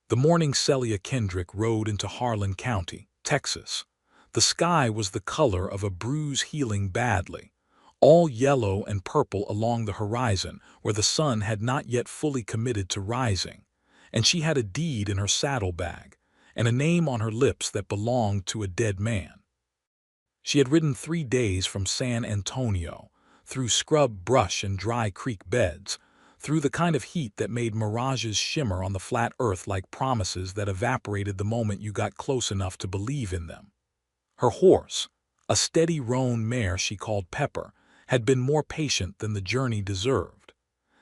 The morning Celia Kendrick rode into Harlan County, Texas. The sky was the color of a bruise healing badly, all yellow and purple along the horizon where the sun had not yet fully committed to rising, and she had a deed in her saddlebag and a name on her lips that belonged to a dead man. She had ridden 3 days from San Antonio, through scrub brush and dry creek beds, through the kind of heat that made mirages shimmer on the flat earth like promises that evaporated the moment you got close enough to believe in them. Her horse, a steady roan mare she called Pepper, had been more patient than the journey deserved.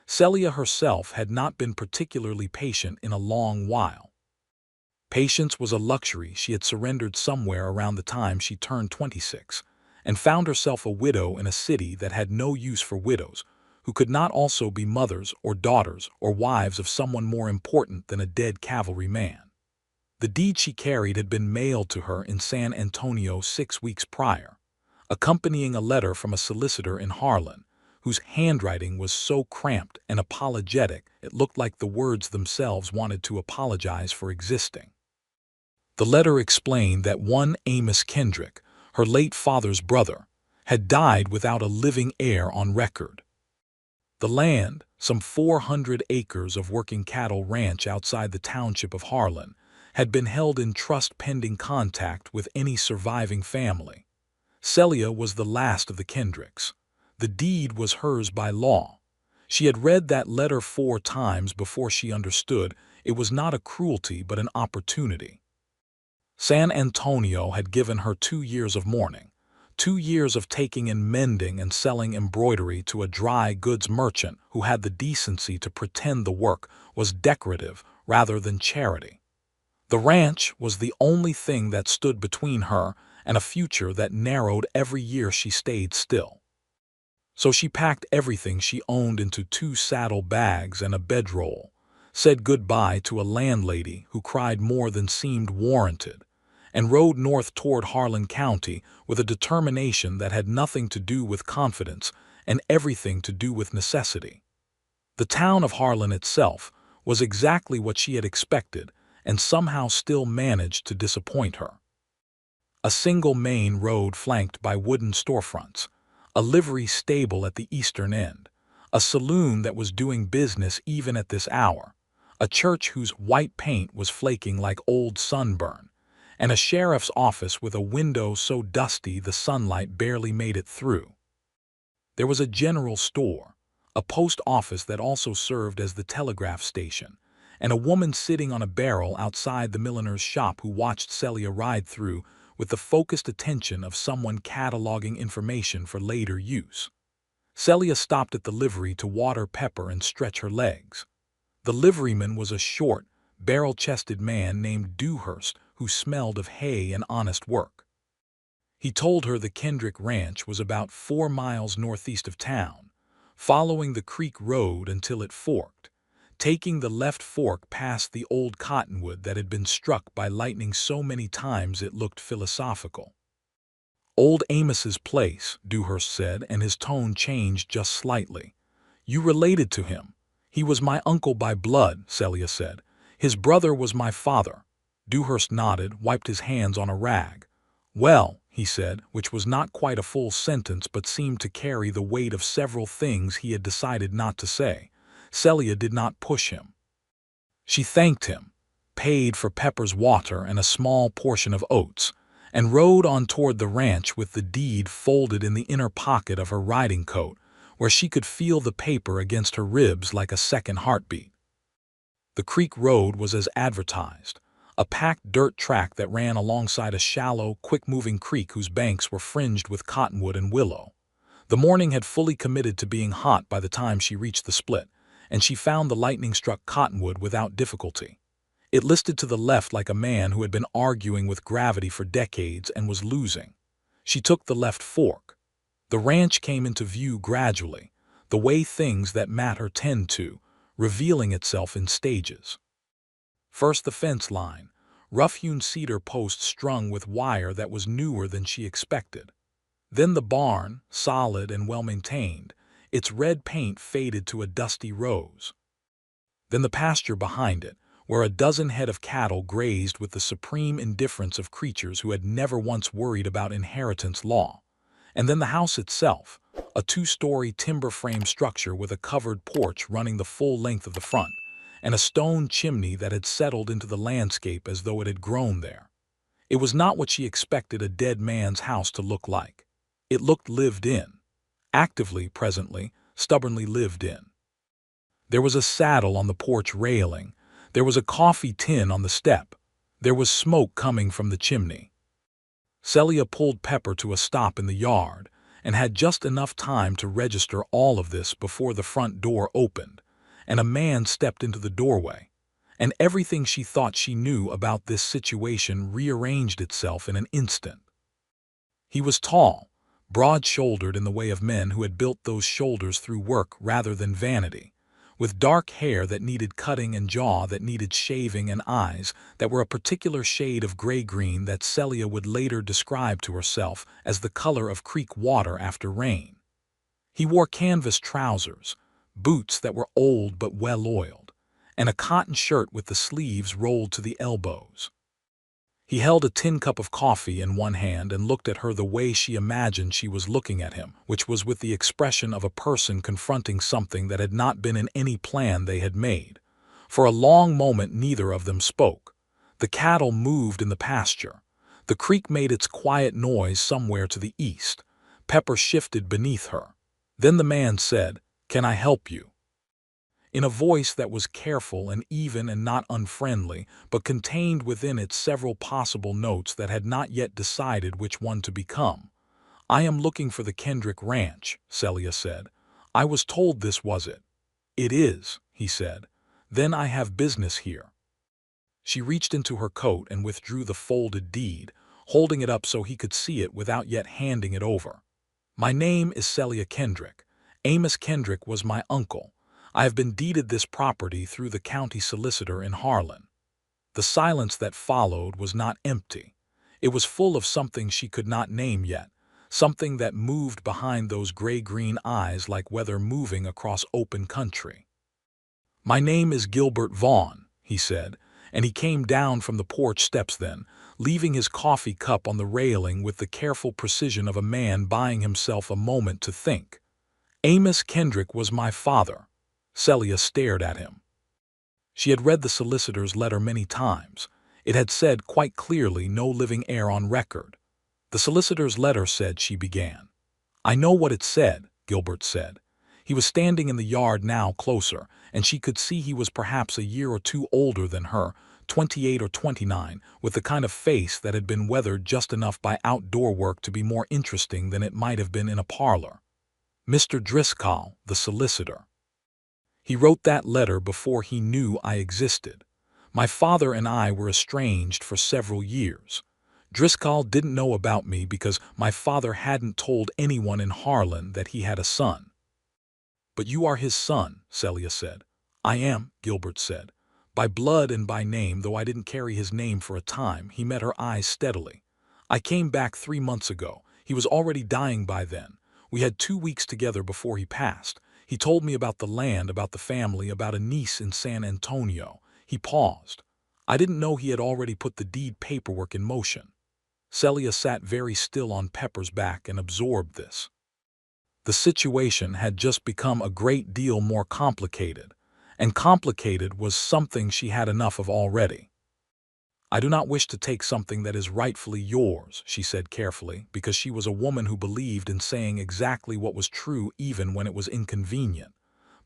Celia herself had not been particularly patient in a long while. Patience was a luxury she had surrendered somewhere around the time she turned 26, and found herself a widow in a city that had no use for widows, who could not also be mothers or daughters or wives of someone more important than a dead cavalry man. The deed she carried had been mailed to her in San Antonio 6 weeks prior, accompanying a letter from a solicitor in Harlan, whose handwriting was so cramped and apologetic it looked like the words themselves wanted to apologize for existing. The letter explained that one Amos Kendrick, her late father's brother, had died without a living heir on record. The land, some 400 acres of working cattle ranch outside the township of Harlan, had been held in trust pending contact with any surviving family. Celia was the last of the Kendricks. The deed was hers by law. She had read that letter 4 times before she understood it was not a cruelty but an opportunity. San Antonio had given her 2 years of mourning, 2 years of taking in mending and selling embroidery to a dry goods merchant who had the decency to pretend the work was decorative rather than charity. The ranch was the only thing that stood between her and a future that narrowed every year she stayed still. So she packed everything she owned into 2 saddle bags and a bedroll, said goodbye to a landlady who cried more than seemed warranted, and rode north toward Harlan County with a determination that had nothing to do with confidence and everything to do with necessity. The town of Harlan itself was exactly what she had expected and somehow still managed to disappoint her. A single main road flanked by wooden storefronts, a livery stable at the eastern end, a saloon that was doing business even at this hour, a church whose white paint was flaking like old sunburn, and a sheriff's office with a window so dusty the sunlight barely made it through. There was a general store, a post office that also served as the telegraph station, and a woman sitting on a barrel outside the milliner's shop who watched Celia ride through with the focused attention of someone cataloging information for later use. Celia stopped at the livery to water Pepper and stretch her legs. The liveryman was a short, barrel-chested man named Dewhurst who smelled of hay and honest work. He told her the Kendrick Ranch was about 4 miles northeast of town, following the creek road until it forked, taking the left fork past the old cottonwood that had been struck by lightning so many times it looked philosophical. Old Amos's place, Dewhurst said, and his tone changed just slightly. You related to him. He was my uncle by blood, Celia said. His brother was my father. Dewhurst nodded, wiped his hands on a rag. Well, he said, which was not quite a full sentence but seemed to carry the weight of several things he had decided not to say. Celia did not push him. She thanked him, paid for Pepper's water and a small portion of oats, and rode on toward the ranch with the deed folded in the inner pocket of her riding coat, where she could feel the paper against her ribs like a second heartbeat. The creek road was as advertised, a packed dirt track that ran alongside a shallow, quick-moving creek whose banks were fringed with cottonwood and willow. The morning had fully committed to being hot by the time she reached the split, and she found the lightning-struck cottonwood without difficulty. It listed to the left like a man who had been arguing with gravity for decades and was losing. She took the left fork. The ranch came into view gradually, the way things that matter tend to, revealing itself in stages. First the fence line, rough-hewn cedar posts strung with wire that was newer than she expected. Then the barn, solid and well-maintained, its red paint faded to a dusty rose. Then the pasture behind it, where a dozen head of cattle grazed with the supreme indifference of creatures who had never once worried about inheritance law. And then the house itself, a two-story timber-frame structure with a covered porch running the full length of the front, and a stone chimney that had settled into the landscape as though it had grown there. It was not what she expected a dead man's house to look like. It looked lived in. Actively, presently, stubbornly lived in. There was a saddle on the porch railing. There was a coffee tin on the step. There was smoke coming from the chimney. Celia pulled Pepper to a stop in the yard and had just enough time to register all of this before the front door opened, and a man stepped into the doorway, and everything she thought she knew about this situation rearranged itself in an instant. He was tall, broad-shouldered in the way of men who had built those shoulders through work rather than vanity, with dark hair that needed cutting and jaw that needed shaving and eyes that were a particular shade of gray-green that Celia would later describe to herself as the color of creek water after rain. He wore canvas trousers, boots that were old but well-oiled, and a cotton shirt with the sleeves rolled to the elbows. He held a tin cup of coffee in one hand and looked at her the way she imagined she was looking at him, which was with the expression of a person confronting something that had not been in any plan they had made. For a long moment neither of them spoke. The cattle moved in the pasture. The creek made its quiet noise somewhere to the east. Pepper shifted beneath her. Then the man said, "Can I help you?" in a voice that was careful and even and not unfriendly, but contained within it several possible notes that had not yet decided which one to become. "I am looking for the Kendrick Ranch," Celia said. "I was told this was it." "It is," he said. "Then I have business here." She reached into her coat and withdrew the folded deed, holding it up so he could see it without yet handing it over. "My name is Celia Kendrick. Amos Kendrick was my uncle. I have been deeded this property through the county solicitor in Harlan." The silence that followed was not empty. It was full of something she could not name yet, something that moved behind those gray-green eyes like weather moving across open country. "My name is Gilbert Vaughn," he said, and he came down from the porch steps then, leaving his coffee cup on the railing with the careful precision of a man buying himself a moment to think. "Amos Kendrick was my father." Celia stared at him. She had read the solicitor's letter many times. It had said quite clearly no living heir on record. "The solicitor's letter said," she began. "I know what it said," Gilbert said. He was standing in the yard now closer, and she could see he was perhaps a year or two older than her, 28 or 29, with the kind of face that had been weathered just enough by outdoor work to be more interesting than it might have been in a parlor. "Mr. Driscoll, the solicitor. He wrote that letter before he knew I existed. My father and I were estranged for several years. Driscoll didn't know about me because my father hadn't told anyone in Harlan that he had a son." "But you are his son," Celia said. "I am," Gilbert said. "By blood and by name, though I didn't carry his name for a time." He met her eyes steadily. "I came back 3 months ago. He was already dying by then. We had 2 weeks together before he passed. He told me about the land, about the family, about a niece in San Antonio." He paused. "I didn't know he had already put the deed paperwork in motion." Celia sat very still on Pepper's back and absorbed this. The situation had just become a great deal more complicated, and complicated was something she had enough of already. "I do not wish to take something that is rightfully yours," she said carefully, because she was a woman who believed in saying exactly what was true even when it was inconvenient.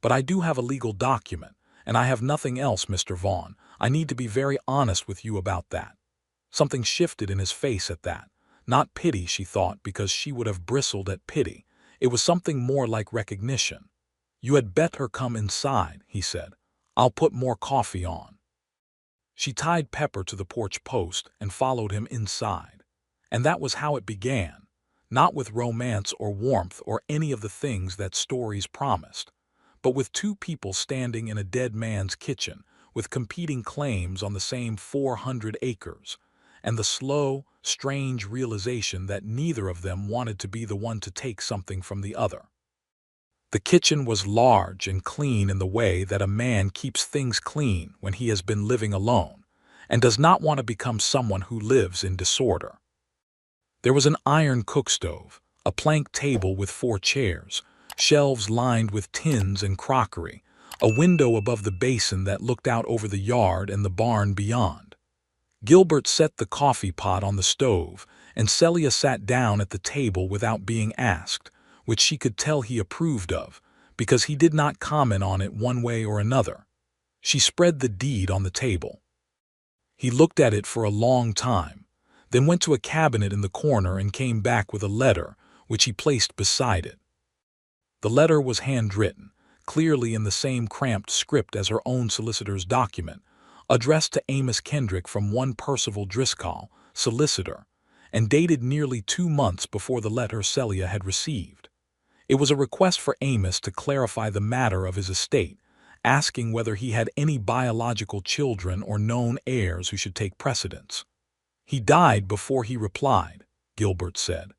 "But I do have a legal document, and I have nothing else, Mr. Vaughn. I need to be very honest with you about that." Something shifted in his face at that. Not pity, she thought, because she would have bristled at pity. It was something more like recognition. "You had better come inside," he said. "I'll put more coffee on." She tied Pepper to the porch post and followed him inside. And that was how it began, not with romance or warmth or any of the things that stories promised, but with two people standing in a dead man's kitchen with competing claims on the same 400 acres, and the slow, strange realization that neither of them wanted to be the one to take something from the other. The kitchen was large and clean in the way that a man keeps things clean when he has been living alone and does not want to become someone who lives in disorder. There was an iron cookstove, a plank table with 4 chairs, shelves lined with tins and crockery, a window above the basin that looked out over the yard and the barn beyond. Gilbert set the coffee pot on the stove, and Celia sat down at the table without being asked, which she could tell he approved of, because he did not comment on it one way or another. She spread the deed on the table. He looked at it for a long time, then went to a cabinet in the corner and came back with a letter, which he placed beside it. The letter was handwritten, clearly in the same cramped script as her own solicitor's document, addressed to Amos Kendrick from one Percival Driscoll, solicitor, and dated nearly 2 months before the letter Celia had received. It was a request for Amos to clarify the matter of his estate, asking whether he had any biological children or known heirs who should take precedence. "He died before he replied," Gilbert said.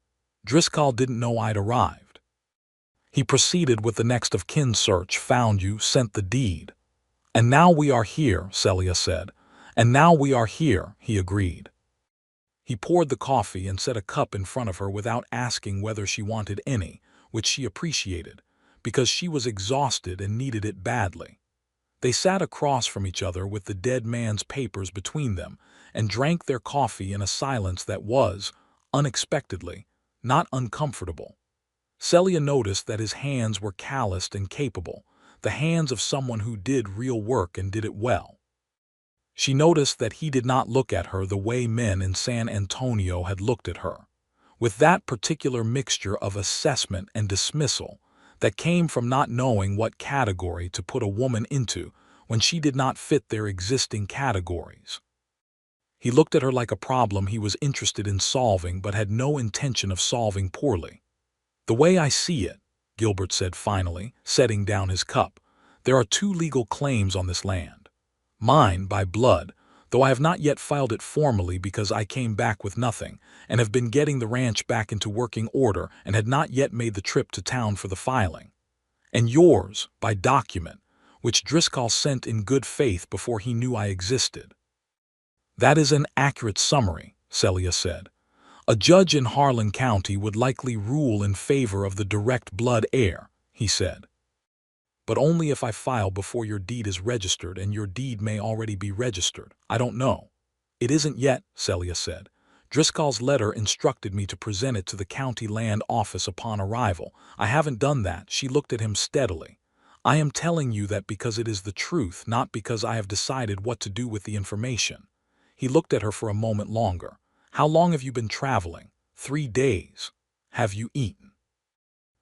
"Driscoll didn't know I'd arrived." He proceeded with the next of kin search, found you, sent the deed. "And now we are here," Celia said. "And now we are here," he agreed. He poured the coffee and set a cup in front of her without asking whether she wanted any, which she appreciated, because she was exhausted and needed it badly. They sat across from each other with the dead man's papers between them and drank their coffee in a silence that was, unexpectedly, not uncomfortable. Celia noticed that his hands were calloused and capable, the hands of someone who did real work and did it well. She noticed that he did not look at her the way men in San Antonio had looked at her, with that particular mixture of assessment and dismissal that came from not knowing what category to put a woman into when she did not fit their existing categories. He looked at her like a problem he was interested in solving but had no intention of solving poorly. "The way I see it," Gilbert said finally, setting down his cup, "there are 2 legal claims on this land. Mine by blood, though I have not yet filed it formally because I came back with nothing and have been getting the ranch back into working order and had not yet made the trip to town for the filing. And yours by document, which Driscoll sent in good faith before he knew I existed." "That is an accurate summary," Celia said. "A judge in Harlan County would likely rule in favor of the direct blood heir," he said. "But only if I file before your deed is registered, and your deed may already be registered. I don't know." "It isn't yet," Celia said. "Driscoll's letter instructed me to present it to the county land office upon arrival. I haven't done that." She looked at him steadily. "I am telling you that because it is the truth, not because I have decided what to do with the information." He looked at her for a moment longer. "How long have you been traveling?" 3 days. "Have you eaten?"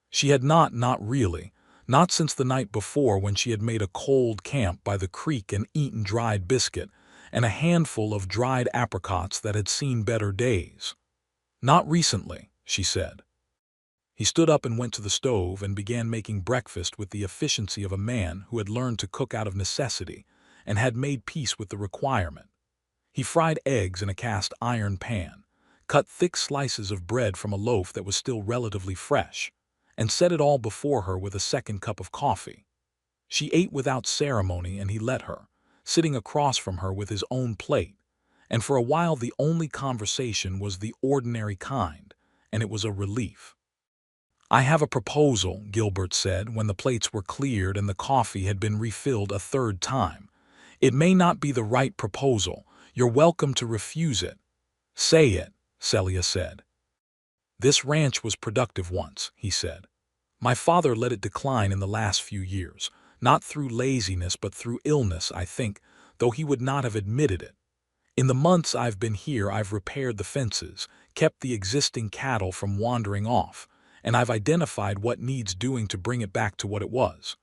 She had not really. Not since the night before, when she had made a cold camp by the creek and eaten dried biscuit and a handful of dried apricots that had seen better days. "Not recently," she said. He stood up and went to the stove and began making breakfast with the efficiency of a man who had learned to cook out of necessity and had made peace with the requirement. He fried eggs in a cast iron pan, cut thick slices of bread from a loaf that was still relatively fresh, and set it all before her with a second cup of coffee. She ate without ceremony, and he let her, sitting across from her with his own plate, and for a while the only conversation was the ordinary kind, and it was a relief. "I have a proposal," Gilbert said when the plates were cleared and the coffee had been refilled a 3rd time. "It may not be the right proposal. You're welcome to refuse it." "Say it," Celia said. "This ranch was productive once," he said. "My father let it decline in the last few years, not through laziness but through illness, I think, though he would not have admitted it. In the months I've been here I've repaired the fences, kept the existing cattle from wandering off, and I've identified what needs doing to bring it back to what it was.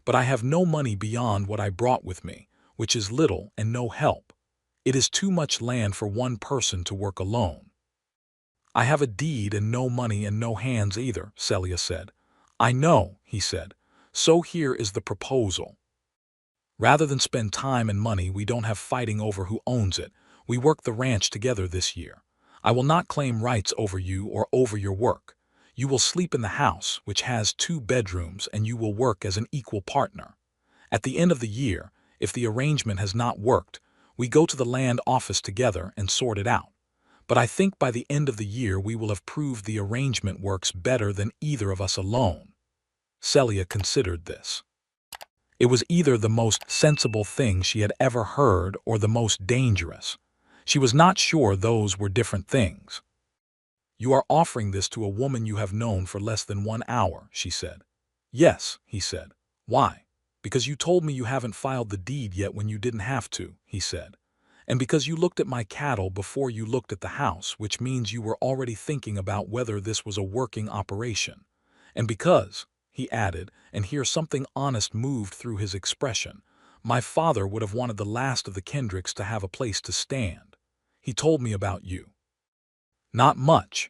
But I have no money beyond what I brought with me, which is little and no help. It is too much land for one person to work alone." "I have a deed and no money and no hands either," Celia said. "I know," he said. "So here is the proposal. Rather than spend time and money we don't have fighting over who owns it, we work the ranch together this year. I will not claim rights over you or over your work. You will sleep in the house, which has 2 bedrooms, and you will work as an equal partner. At the end of the year, if the arrangement has not worked, we go to the land office together and sort it out. But I think by the end of the year we will have proved the arrangement works better than either of us alone. Celia considered this. It was either the most sensible thing she had ever heard or the most dangerous. She was not sure those were different things. You are offering this to a woman you have known for less than 1 hour, she said. Yes, he said. Why? Because you told me you haven't filed the deed yet when you didn't have to, he said. And because you looked at my cattle before you looked at the house, which means you were already thinking about whether this was a working operation. And because, he added, and here something honest moved through his expression, my father would have wanted the last of the Kendricks to have a place to stand. He told me about you. Not much,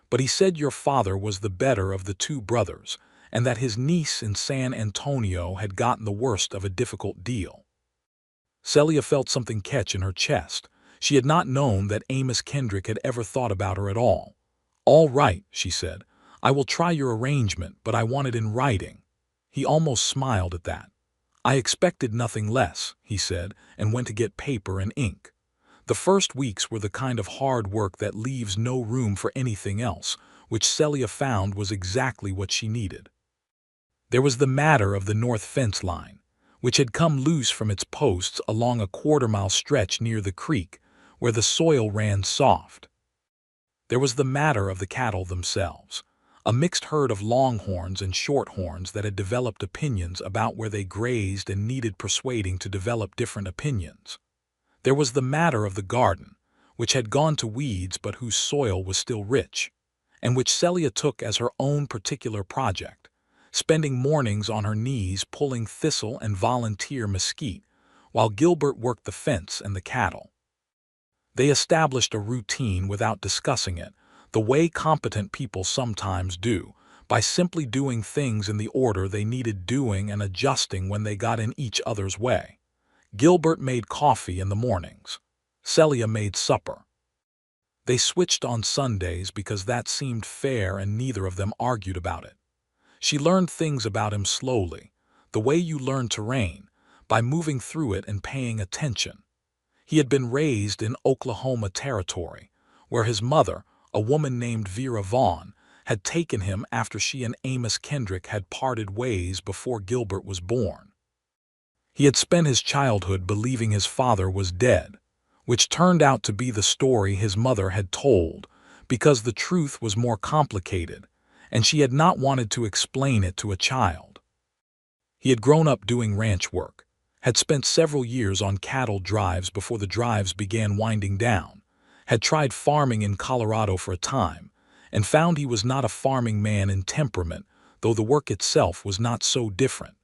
but he said your father was the better of the 2 brothers, and that his niece in San Antonio had gotten the worst of a difficult deal. Celia felt something catch in her chest. She had not known that Amos Kendrick had ever thought about her at all. All right, she said. I will try your arrangement, but I want it in writing. He almost smiled at that. I expected nothing less, he said, and went to get paper and ink. The first weeks were the kind of hard work that leaves no room for anything else, which Celia found was exactly what she needed. There was the matter of the north fence line, which had come loose from its posts along a 1/4-mile stretch near the creek, where the soil ran soft. There was the matter of the cattle themselves, a mixed herd of longhorns and shorthorns that had developed opinions about where they grazed and needed persuading to develop different opinions. There was the matter of the garden, which had gone to weeds but whose soil was still rich, and which Celia took as her own particular project, spending mornings on her knees pulling thistle and volunteer mesquite, while Gilbert worked the fence and the cattle. They established a routine without discussing it, the way competent people sometimes do, by simply doing things in the order they needed doing and adjusting when they got in each other's way. Gilbert made coffee in the mornings. Celia made supper. They switched on Sundays because that seemed fair and neither of them argued about it. She learned things about him slowly, the way you learn terrain, by moving through it and paying attention. He had been raised in Oklahoma Territory, where his mother, a woman named Vera Vaughn, had taken him after she and Amos Kendrick had parted ways before Gilbert was born. He had spent his childhood believing his father was dead, which turned out to be the story his mother had told, because the truth was more complicated, and she had not wanted to explain it to a child. He had grown up doing ranch work, had spent several years on cattle drives before the drives began winding down, had tried farming in Colorado for a time, and found he was not a farming man in temperament, though the work itself was not so different.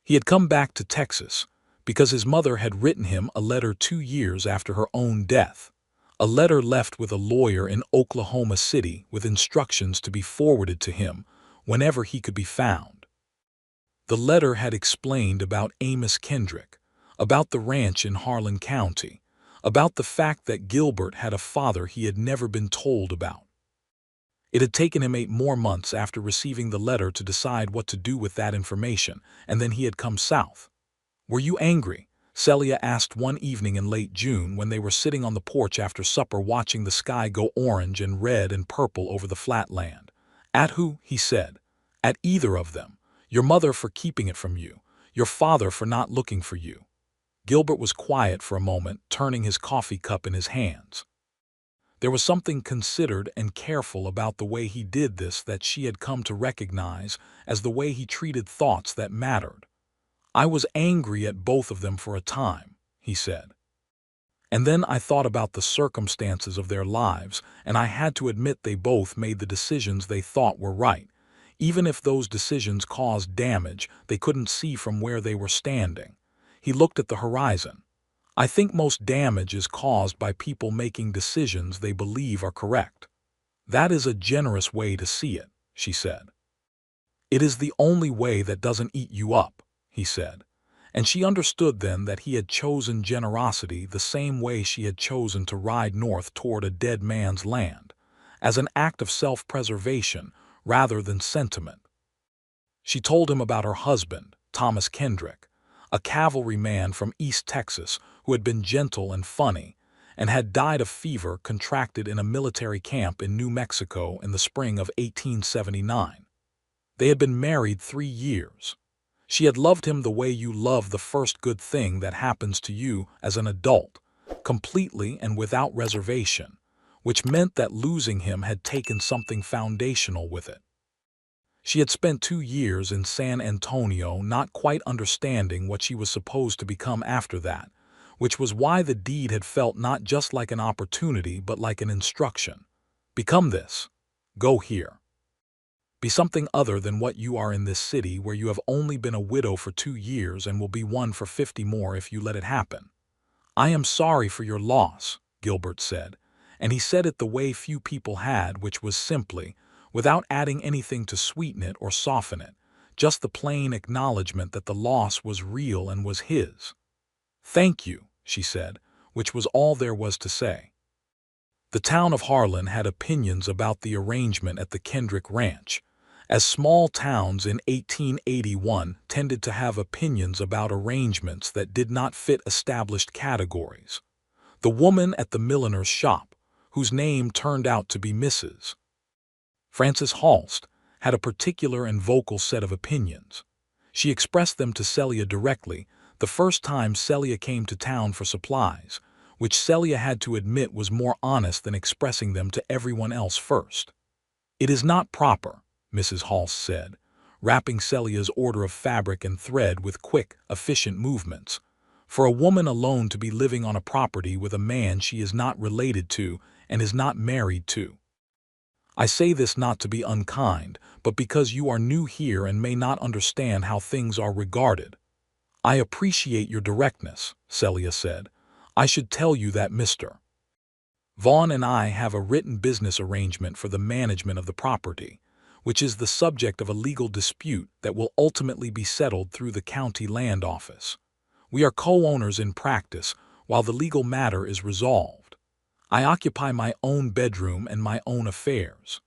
He had come back to Texas because his mother had written him a letter 2 years after her own death, a letter left with a lawyer in Oklahoma City with instructions to be forwarded to him whenever he could be found. The letter had explained about Amos Kendrick, about the ranch in Harlan County, about the fact that Gilbert had a father he had never been told about. It had taken him 8 more months after receiving the letter to decide what to do with that information, and then he had come south. "Were you angry?" Celia asked one evening in late June when they were sitting on the porch after supper watching the sky go orange and red and purple over the flat land. "At who?" he said. "At either of them. Your mother for keeping it from you, your father for not looking for you." Gilbert was quiet for a moment, turning his coffee cup in his hands. There was something considered and careful about the way he did this that she had come to recognize as the way he treated thoughts that mattered. "I was angry at both of them for a time," he said. "And then I thought about the circumstances of their lives, and I had to admit they both made the decisions they thought were right, even if those decisions caused damage they couldn't see from where they were standing." He looked at the horizon. "I think most damage is caused by people making decisions they believe are correct." "That is a generous way to see it," she said. "It is the only way that doesn't eat you up," he said. And she understood then that he had chosen generosity the same way she had chosen to ride north toward a dead man's land, as an act of self-preservation rather than sentiment. She told him about her husband, Thomas Kendrick, a cavalryman from East Texas who had been gentle and funny, and had died of fever contracted in a military camp in New Mexico in the spring of 1879. They had been married 3 years. She had loved him the way you love the first good thing that happens to you as an adult, completely and without reservation, which meant that losing him had taken something foundational with it. She had spent 2 years in San Antonio not quite understanding what she was supposed to become after that, which was why the deed had felt not just like an opportunity but like an instruction. Become this. Go here. Be something other than what you are in this city where you have only been a widow for 2 years and will be one for 50 more if you let it happen. I am sorry for your loss, Gilbert said, and he said it the way few people had, which was simply, without adding anything to sweeten it or soften it, just the plain acknowledgement that the loss was real and was his. Thank you, she said, which was all there was to say. The town of Harlan had opinions about the arrangement at the Kendrick Ranch, as small towns in 1881 tended to have opinions about arrangements that did not fit established categories. The woman at the milliner's shop, whose name turned out to be Mrs. Frances Halst, had a particular and vocal set of opinions. She expressed them to Celia directly the first time Celia came to town for supplies, which Celia had to admit was more honest than expressing them to everyone else first. It is not proper, Mrs. Halst said, wrapping Celia's order of fabric and thread with quick, efficient movements, for a woman alone to be living on a property with a man she is not related to and is not married to. I say this not to be unkind, but because you are new here and may not understand how things are regarded. I appreciate your directness, Celia said. I should tell you that Mr. Vaughn and I have a written business arrangement for the management of the property, which is the subject of a legal dispute that will ultimately be settled through the county land office. We are co-owners in practice while the legal matter is resolved. I occupy my own bedroom and my own affairs.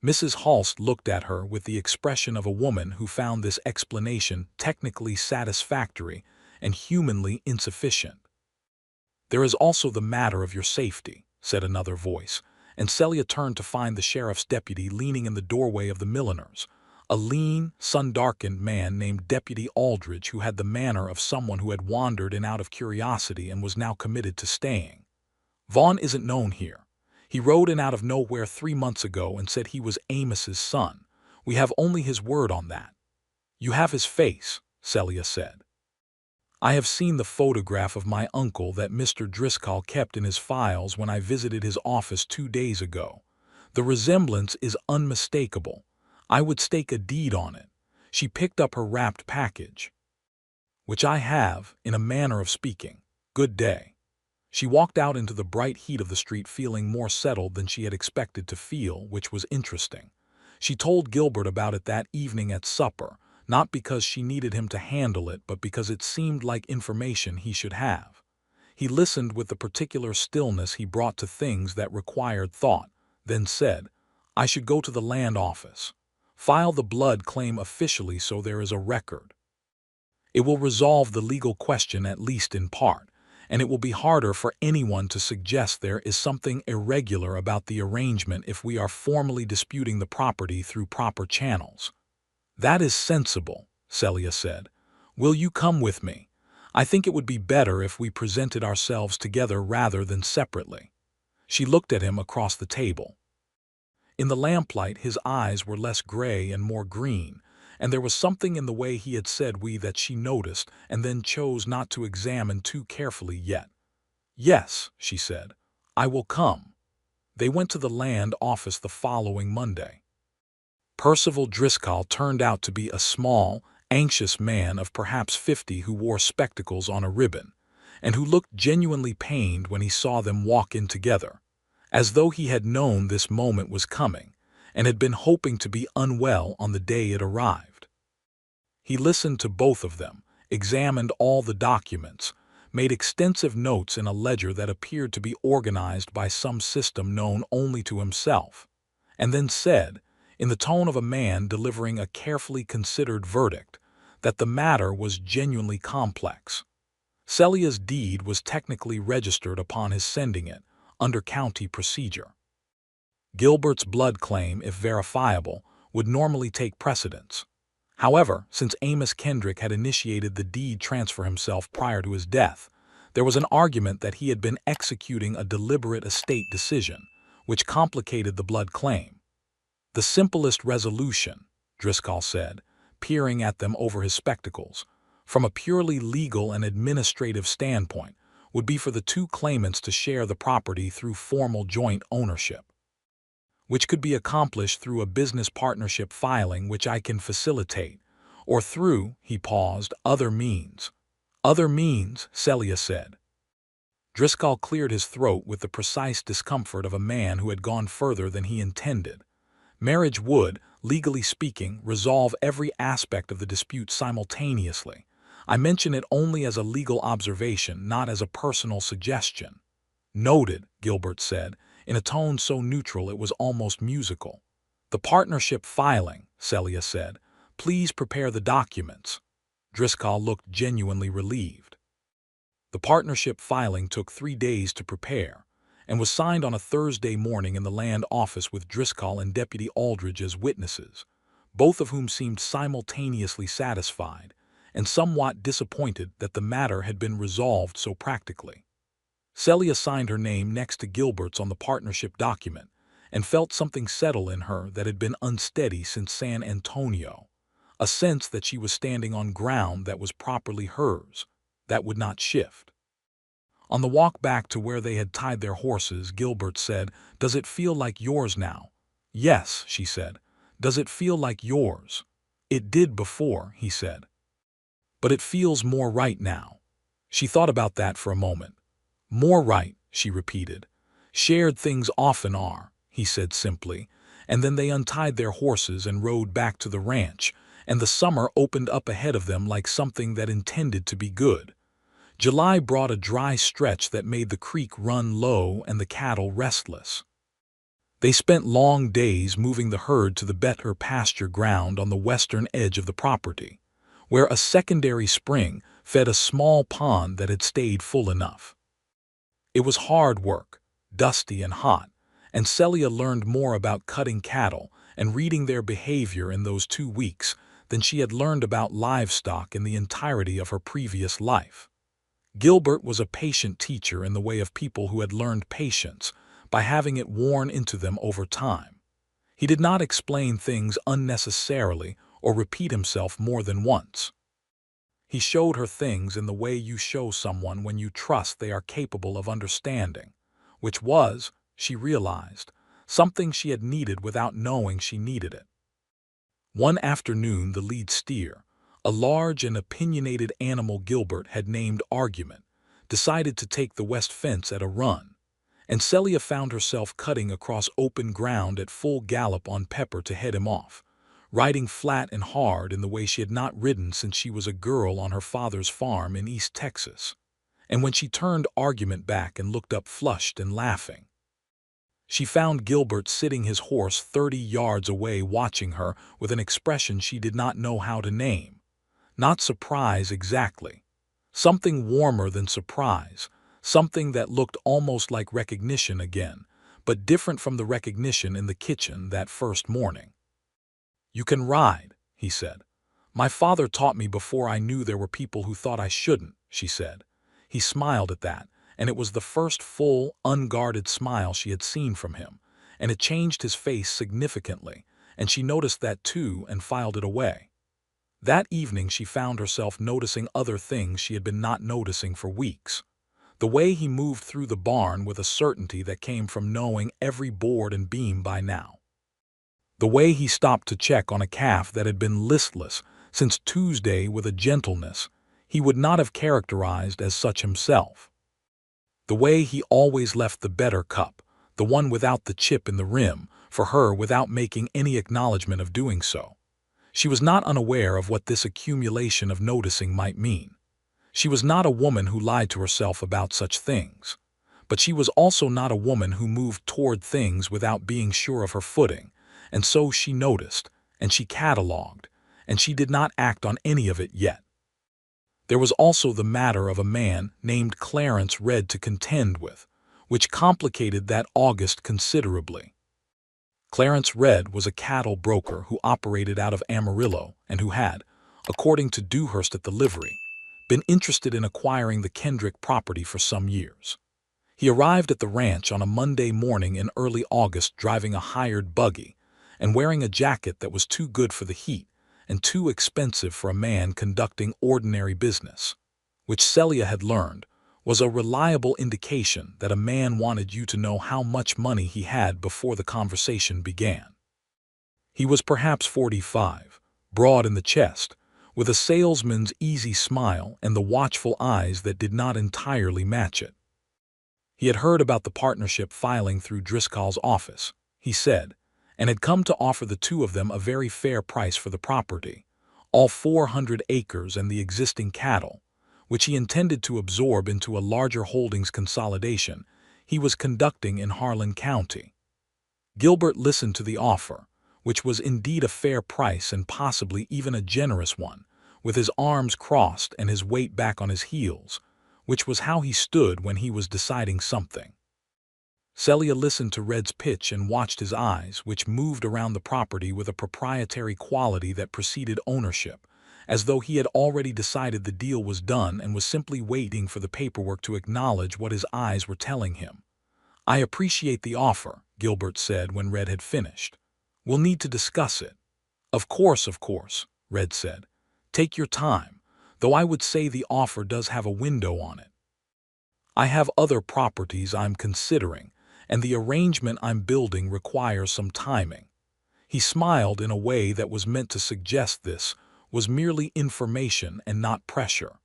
Mrs. Halst looked at her with the expression of a woman who found this explanation technically satisfactory and humanly insufficient. There is also the matter of your safety, said another voice, and Celia turned to find the sheriff's deputy leaning in the doorway of the milliner's, a lean, sun-darkened man named Deputy Aldridge who had the manner of someone who had wandered in out of curiosity and was now committed to staying. Vaughn isn't known here. He rode in out of nowhere 3 months ago and said he was Amos's son. We have only his word on that. You have his face, Celia said. I have seen the photograph of my uncle that Mr. Driscoll kept in his files when I visited his office 2 days ago. The resemblance is unmistakable. I would stake a deed on it. She picked up her wrapped package. Which I have, in a manner of speaking. Good day. She walked out into the bright heat of the street feeling more settled than she had expected to feel, which was interesting. She told Gilbert about it that evening at supper, not because she needed him to handle it, but because it seemed like information he should have. He listened with the particular stillness he brought to things that required thought, then said, I should go to the land office. File the blood claim officially so there is a record. It will resolve the legal question at least in part, and it will be harder for anyone to suggest there is something irregular about the arrangement if we are formally disputing the property through proper channels. That is sensible, Celia said. Will you come with me? I think it would be better if we presented ourselves together rather than separately. She looked at him across the table. In the lamplight his eyes were less gray and more green, and there was something in the way he had said we that she noticed and then chose not to examine too carefully yet. Yes, she said, I will come. They went to the land office the following Monday. Percival Driscoll turned out to be a small, anxious man of perhaps 50 who wore spectacles on a ribbon, and who looked genuinely pained when he saw them walk in together, as though he had known this moment was coming, and had been hoping to be unwell on the day it arrived. He listened to both of them, examined all the documents, made extensive notes in a ledger that appeared to be organized by some system known only to himself, and then said, in the tone of a man delivering a carefully considered verdict, that the matter was genuinely complex. Celia's deed was technically registered upon his sending it, under county procedure. Gilbert's blood claim, if verifiable, would normally take precedence. However, since Amos Kendrick had initiated the deed transfer himself prior to his death, there was an argument that he had been executing a deliberate estate decision, which complicated the blood claim. The simplest resolution, Driscoll said, peering at them over his spectacles, from a purely legal and administrative standpoint, would be for the two claimants to share the property through formal joint ownership, which could be accomplished through a business partnership filing which I can facilitate, or through, he paused, other means. Other means, Celia said. Driscoll cleared his throat with the precise discomfort of a man who had gone further than he intended. Marriage would, legally speaking, resolve every aspect of the dispute simultaneously. I mention it only as a legal observation, not as a personal suggestion. Noted, Gilbert said, in a tone so neutral it was almost musical. The partnership filing, Celia said. Please prepare the documents. Driscoll looked genuinely relieved. The partnership filing took 3 days to prepare, and was signed on a Thursday morning in the land office with Driscoll and Deputy Aldridge as witnesses, both of whom seemed simultaneously satisfied and somewhat disappointed that the matter had been resolved so practically. Celia signed her name next to Gilbert's on the partnership document and felt something settle in her that had been unsteady since San Antonio, a sense that she was standing on ground that was properly hers, that would not shift. On the walk back to where they had tied their horses, Gilbert said, "Does it feel like yours now?" "Yes," she said. "Does it feel like yours?" "It did before," he said. "But it feels more right now." She thought about that for a moment. "More right," she repeated. "Shared things often are," he said simply, and then they untied their horses and rode back to the ranch, and the summer opened up ahead of them like something that intended to be good. July brought a dry stretch that made the creek run low and the cattle restless. They spent long days moving the herd to the better pasture ground on the western edge of the property, where a secondary spring fed a small pond that had stayed full enough. It was hard work, dusty and hot, and Celia learned more about cutting cattle and reading their behavior in those 2 weeks than she had learned about livestock in the entirety of her previous life. Gilbert was a patient teacher in the way of people who had learned patience by having it worn into them over time. He did not explain things unnecessarily or repeat himself more than once. He showed her things in the way you show someone when you trust they are capable of understanding, which was, she realized, something she had needed without knowing she needed it. One afternoon, the lead steer, a large and opinionated animal Gilbert had named Argument, decided to take the west fence at a run, and Celia found herself cutting across open ground at full gallop on Pepper to head him off, riding flat and hard in the way she had not ridden since she was a girl on her father's farm in East Texas. And when she turned Argument back and looked up flushed and laughing, she found Gilbert sitting his horse 30 yards away watching her with an expression she did not know how to name. Not surprise exactly. Something warmer than surprise, something that looked almost like recognition again, but different from the recognition in the kitchen that first morning. "You can ride," he said. "My father taught me before I knew there were people who thought I shouldn't," she said. He smiled at that, and it was the first full, unguarded smile she had seen from him, and it changed his face significantly, and she noticed that too and filed it away. That evening she found herself noticing other things she had been not noticing for weeks. The way he moved through the barn with a certainty that came from knowing every board and beam by now. The way he stopped to check on a calf that had been listless since Tuesday with a gentleness he would not have characterized as such himself. The way he always left the better cup, the one without the chip in the rim, for her without making any acknowledgement of doing so. She was not unaware of what this accumulation of noticing might mean. She was not a woman who lied to herself about such things. But she was also not a woman who moved toward things without being sure of her footing, and so she noticed, and she catalogued, and she did not act on any of it yet. There was also the matter of a man named Clarence Red to contend with, which complicated that August considerably. Clarence Red was a cattle broker who operated out of Amarillo and who had, according to Dewhurst at the livery, been interested in acquiring the Kendrick property for some years. He arrived at the ranch on a Monday morning in early August driving a hired buggy and wearing a jacket that was too good for the heat and too expensive for a man conducting ordinary business, which Celia had learned was a reliable indication that a man wanted you to know how much money he had before the conversation began. He was perhaps 45, broad in the chest, with a salesman's easy smile and the watchful eyes that did not entirely match it. He had heard about the partnership filing through Driscoll's office, he said, and had come to offer the two of them a very fair price for the property, all 400 acres and the existing cattle, which he intended to absorb into a larger holdings consolidation he was conducting in Harlan County. Gilbert listened to the offer, which was indeed a fair price and possibly even a generous one, with his arms crossed and his weight back on his heels, which was how he stood when he was deciding something. Celia listened to Red's pitch and watched his eyes, which moved around the property with a proprietary quality that preceded ownership, as though he had already decided the deal was done and was simply waiting for the paperwork to acknowledge what his eyes were telling him. "I appreciate the offer," Gilbert said when Red had finished. "We'll need to discuss it." Of course," Red said. "Take your time, though I would say the offer does have a window on it. I have other properties I'm considering, and the arrangement I'm building requires some timing." He smiled in a way that was meant to suggest this was merely information and not pressure.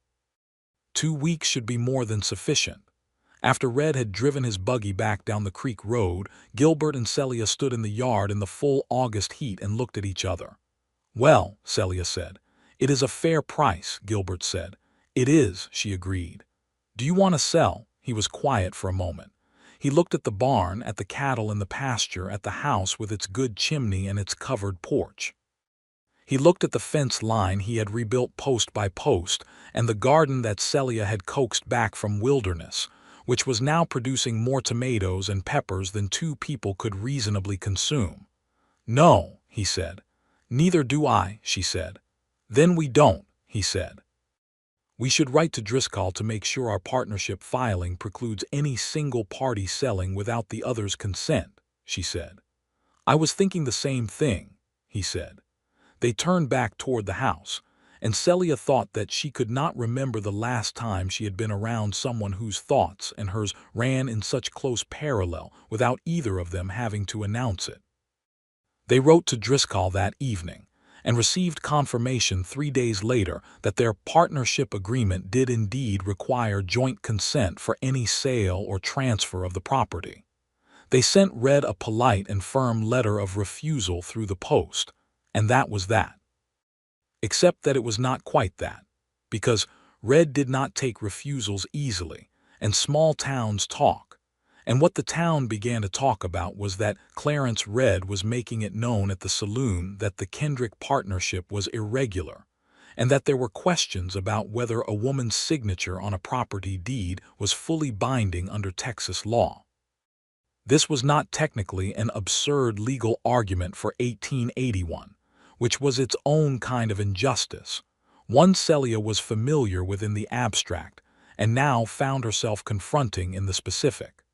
2 weeks should be more than sufficient. After Red had driven his buggy back down the creek road, Gilbert and Celia stood in the yard in the full August heat and looked at each other. "Well," Celia said. "It is a fair price," Gilbert said. "It is," she agreed. "Do you want to sell?" He was quiet for a moment. He looked at the barn, at the cattle in the pasture, at the house with its good chimney and its covered porch. He looked at the fence line he had rebuilt post by post and the garden that Celia had coaxed back from wilderness, which was now producing more tomatoes and peppers than 2 people could reasonably consume. "No," he said. "Neither do I," she said. "Then we don't," he said. "We should write to Driscoll to make sure our partnership filing precludes any single party selling without the other's consent," she said. "I was thinking the same thing," he said. They turned back toward the house, and Celia thought that she could not remember the last time she had been around someone whose thoughts and hers ran in such close parallel without either of them having to announce it. They wrote to Driscoll that evening, and received confirmation 3 days later that their partnership agreement did indeed require joint consent for any sale or transfer of the property. They sent Red a polite and firm letter of refusal through the post, and that was that. Except that it was not quite that, because Red did not take refusals easily, and small towns talk. And what the town began to talk about was that Clarence Red was making it known at the saloon that the Kendrick partnership was irregular, and that there were questions about whether a woman's signature on a property deed was fully binding under Texas law. This was not technically an absurd legal argument for 1881, which was its own kind of injustice, one Celia was familiar with in the abstract, and now found herself confronting in the specific.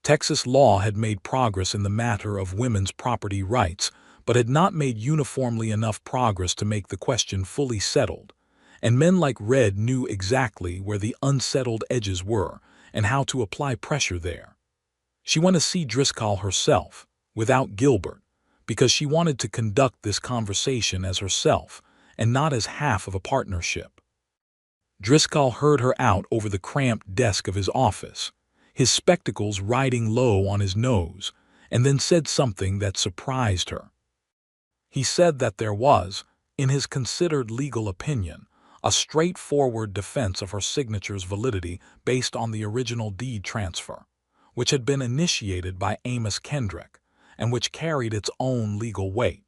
Texas law had made progress in the matter of women's property rights, but had not made uniformly enough progress to make the question fully settled, and men like Red knew exactly where the unsettled edges were and how to apply pressure there. She went to see Driscoll herself, without Gilbert, because she wanted to conduct this conversation as herself and not as half of a partnership. Driscoll heard her out over the cramped desk of his office, his spectacles riding low on his nose, and then said something that surprised her. He said that there was, in his considered legal opinion, a straightforward defense of her signature's validity based on the original deed transfer, which had been initiated by Amos Kendrick, and which carried its own legal weight.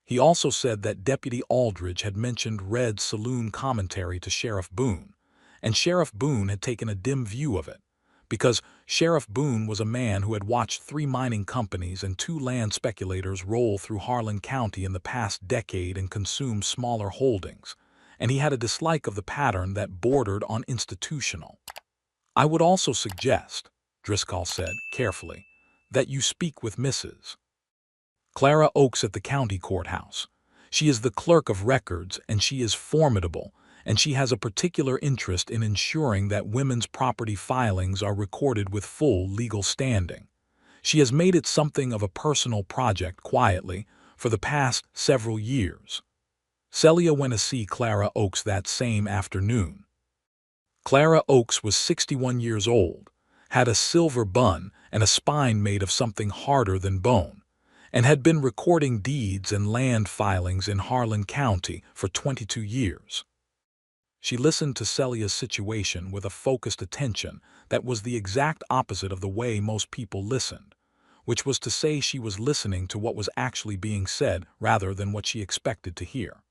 He also said that Deputy Aldridge had mentioned Red's saloon commentary to Sheriff Boone, and Sheriff Boone had taken a dim view of it, because Sheriff Boone was a man who had watched 3 mining companies and 2 land speculators roll through Harlan County in the past decade and consume smaller holdings, and he had a dislike of the pattern that bordered on institutional. "I would also suggest," Driscoll said, carefully, "that you speak with Mrs. Clara Oakes at the county courthouse. She is the clerk of records, and she is formidable, and she has a particular interest in ensuring that women's property filings are recorded with full legal standing. She has made it something of a personal project quietly for the past several years." Celia went to see Clara Oakes that same afternoon. Clara Oakes was 61 years old, had a silver bun and a spine made of something harder than bone, and had been recording deeds and land filings in Harlan County for 22 years. She listened to Celia's situation with a focused attention that was the exact opposite of the way most people listened, which was to say she was listening to what was actually being said rather than what she expected to hear.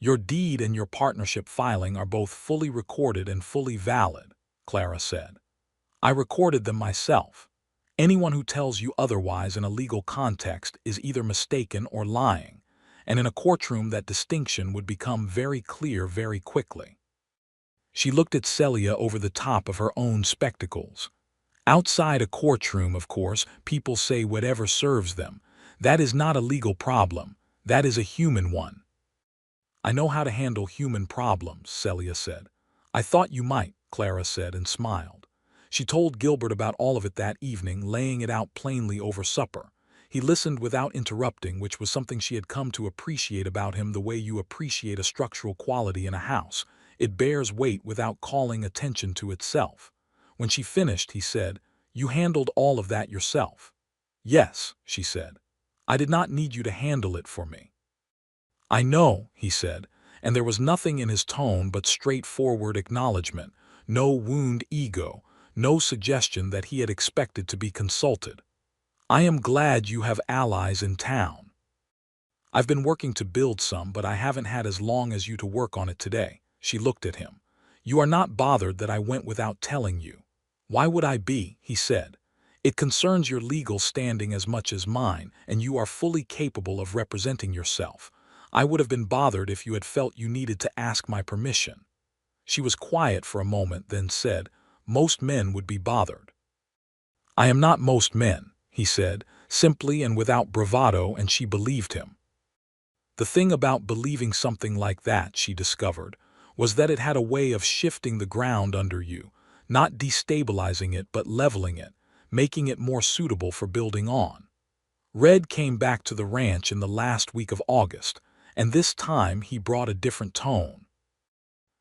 "Your deed and your partnership filing are both fully recorded and fully valid," Clara said. "I recorded them myself. Anyone who tells you otherwise in a legal context is either mistaken or lying, and in a courtroom that distinction would become very clear very quickly." She looked at Celia over the top of her own spectacles. "Outside a courtroom, of course, people say whatever serves them. That is not a legal problem. That is a human one." "I know how to handle human problems," Celia said. "I thought you might," Clara said and smiled. She told Gilbert about all of it that evening, laying it out plainly over supper. He listened without interrupting, which was something she had come to appreciate about him, the way you appreciate a structural quality in a house. It bears weight without calling attention to itself. When she finished, he said, "You handled all of that yourself?" "Yes," she said. "I did not need you to handle it for me." "I know," he said, and there was nothing in his tone but straightforward acknowledgement, no wound ego, no suggestion that he had expected to be consulted. "I am glad you have allies in town. I've been working to build some, but I haven't had as long as you to work on it today." She looked at him. "You are not bothered that I went without telling you?" "Why would I be?" he said. "It concerns your legal standing as much as mine, and you are fully capable of representing yourself. I would have been bothered if you had felt you needed to ask my permission." She was quiet for a moment, then said, "Most men would be bothered." "I am not most men," he said, simply and without bravado, and she believed him. The thing about believing something like that, she discovered, was that it had a way of shifting the ground under you, not destabilizing it but leveling it, making it more suitable for building on. Red came back to the ranch in the last week of August, and this time he brought a different tone.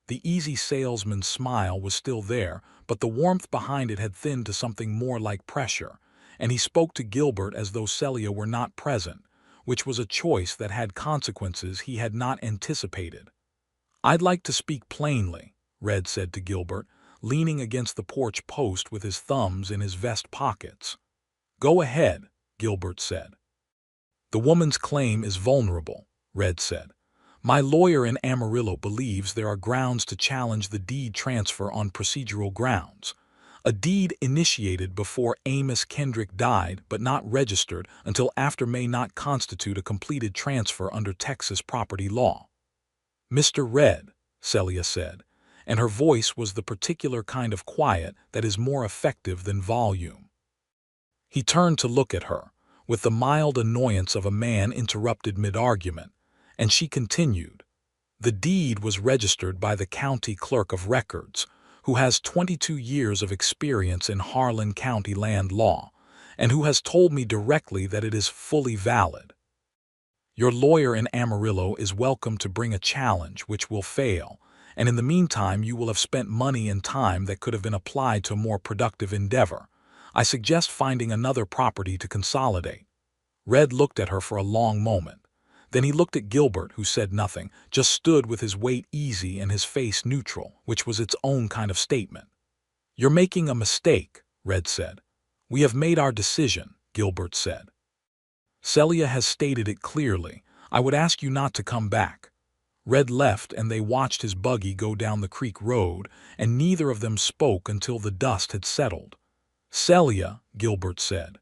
The easy salesman's smile was still there, but the warmth behind it had thinned to something more like pressure, and he spoke to Gilbert as though Celia were not present, which was a choice that had consequences he had not anticipated. "I'd like to speak plainly," Red said to Gilbert, leaning against the porch post with his thumbs in his vest pockets. "Go ahead," Gilbert said. "The woman's claim is vulnerable," Red said. "My lawyer in Amarillo believes there are grounds to challenge the deed transfer on procedural grounds. A deed initiated before Amos Kendrick died but not registered until after may not constitute a completed transfer under Texas property law." "Mr. Red," Celia said, and her voice was the particular kind of quiet that is more effective than volume. He turned to look at her, with the mild annoyance of a man interrupted mid-argument, and she continued, "The deed was registered by the county clerk of records, who has 22 years of experience in Harlan County land law, and who has told me directly that it is fully valid. Your lawyer in Amarillo is welcome to bring a challenge which will fail, and in the meantime you will have spent money and time that could have been applied to a more productive endeavor. I suggest finding another property to consolidate." Red looked at her for a long moment. Then he looked at Gilbert, who said nothing, just stood with his weight easy and his face neutral, which was its own kind of statement. "You're making a mistake," Red said. "We have made our decision," Gilbert said. Celia has stated it clearly. I would ask you not to come back. Red left and they watched his buggy go down the creek road, and neither of them spoke until the dust had settled. Celia, Gilbert said.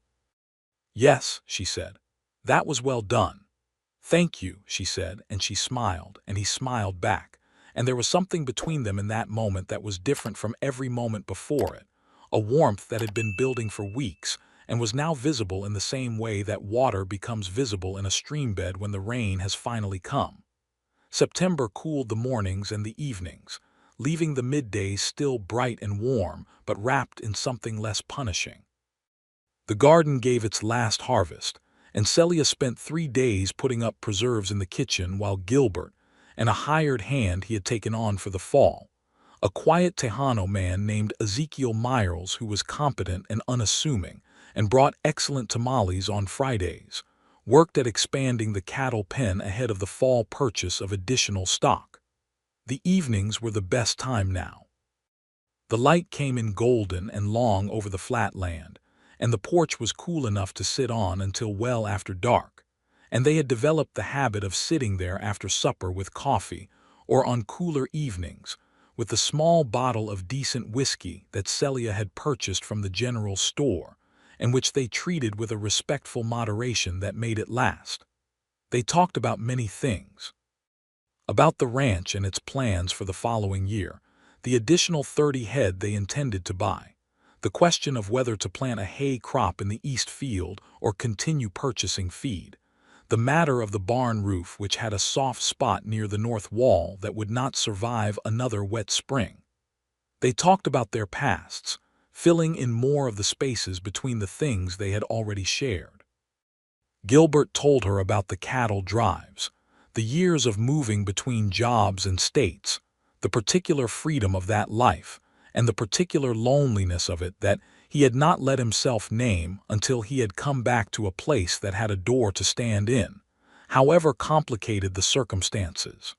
Yes, she said. That was well done. Thank you, she said, and she smiled, and he smiled back. And there was something between them in that moment that was different from every moment before it, a warmth that had been building for weeks, and was now visible in the same way that water becomes visible in a streambed when the rain has finally come. September cooled the mornings and the evenings, leaving the middays still bright and warm, but wrapped in something less punishing. The garden gave its last harvest, and Celia spent 3 days putting up preserves in the kitchen while Gilbert, and a hired hand he had taken on for the fall, a quiet Tejano man named Ezekiel Miles who was competent and unassuming, and brought excellent tamales on Fridays, worked at expanding the cattle pen ahead of the fall purchase of additional stock. The evenings were the best time now. The light came in golden and long over the flat land, and the porch was cool enough to sit on until well after dark, and they had developed the habit of sitting there after supper with coffee, or on cooler evenings, with the small bottle of decent whiskey that Celia had purchased from the general store, and which they treated with a respectful moderation that made it last. They talked about many things. About the ranch and its plans for the following year, the additional 30 head they intended to buy, the question of whether to plant a hay crop in the east field or continue purchasing feed, the matter of the barn roof which had a soft spot near the north wall that would not survive another wet spring. They talked about their pasts, filling in more of the spaces between the things they had already shared. Gilbert told her about the cattle drives, the years of moving between jobs and states, the particular freedom of that life, and the particular loneliness of it that he had not let himself name until he had come back to a place that had a door to stand in, however complicated the circumstances.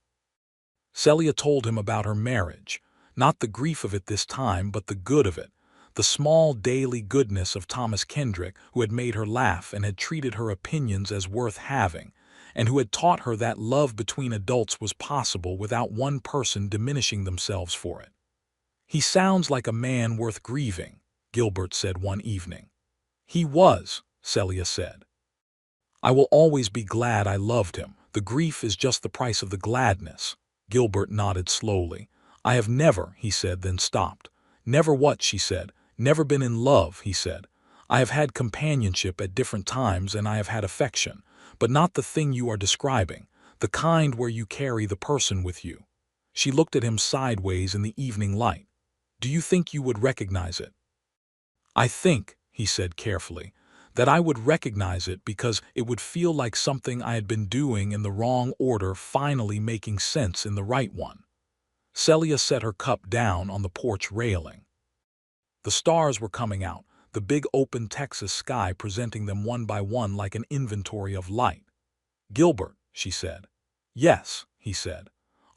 Celia told him about her marriage, not the grief of it this time, but the good of it, the small daily goodness of Thomas Kendrick, who had made her laugh and had treated her opinions as worth having, and who had taught her that love between adults was possible without one person diminishing themselves for it. "He sounds like a man worth grieving," Gilbert said one evening. "He was," Celia said. "I will always be glad I loved him. The grief is just the price of the gladness." Gilbert nodded slowly. "I have never," he said, then stopped. "Never what?" she said. "Never been in love," he said. "I have had companionship at different times and I have had affection, but not the thing you are describing, the kind where you carry the person with you." She looked at him sideways in the evening light. "Do you think you would recognize it?" "I think," he said carefully, "that I would recognize it because it would feel like something I had been doing in the wrong order finally making sense in the right one." Celia set her cup down on the porch railing. The stars were coming out, the big open Texas sky presenting them one by one like an inventory of light. "Gilbert," she said. "Yes," he said.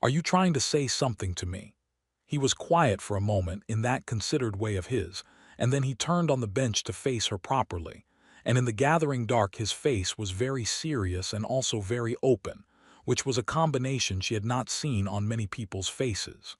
"Are you trying to say something to me?" He was quiet for a moment in that considered way of his, and then he turned on the bench to face her properly, and in the gathering dark his face was very serious and also very open, which was a combination she had not seen on many people's faces.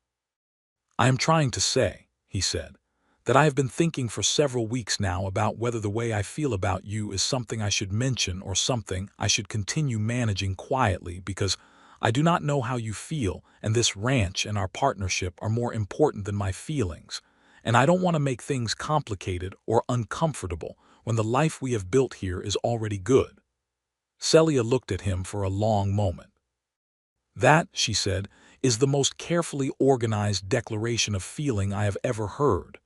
"I am trying to say," he said, "that I have been thinking for several weeks now about whether the way I feel about you is something I should mention or something I should continue managing quietly, because I do not know how you feel, and this ranch and our partnership are more important than my feelings, and I don't want to make things complicated or uncomfortable when the life we have built here is already good." Celia looked at him for a long moment. "That," she said, "is the most carefully organized declaration of feeling I have ever heard."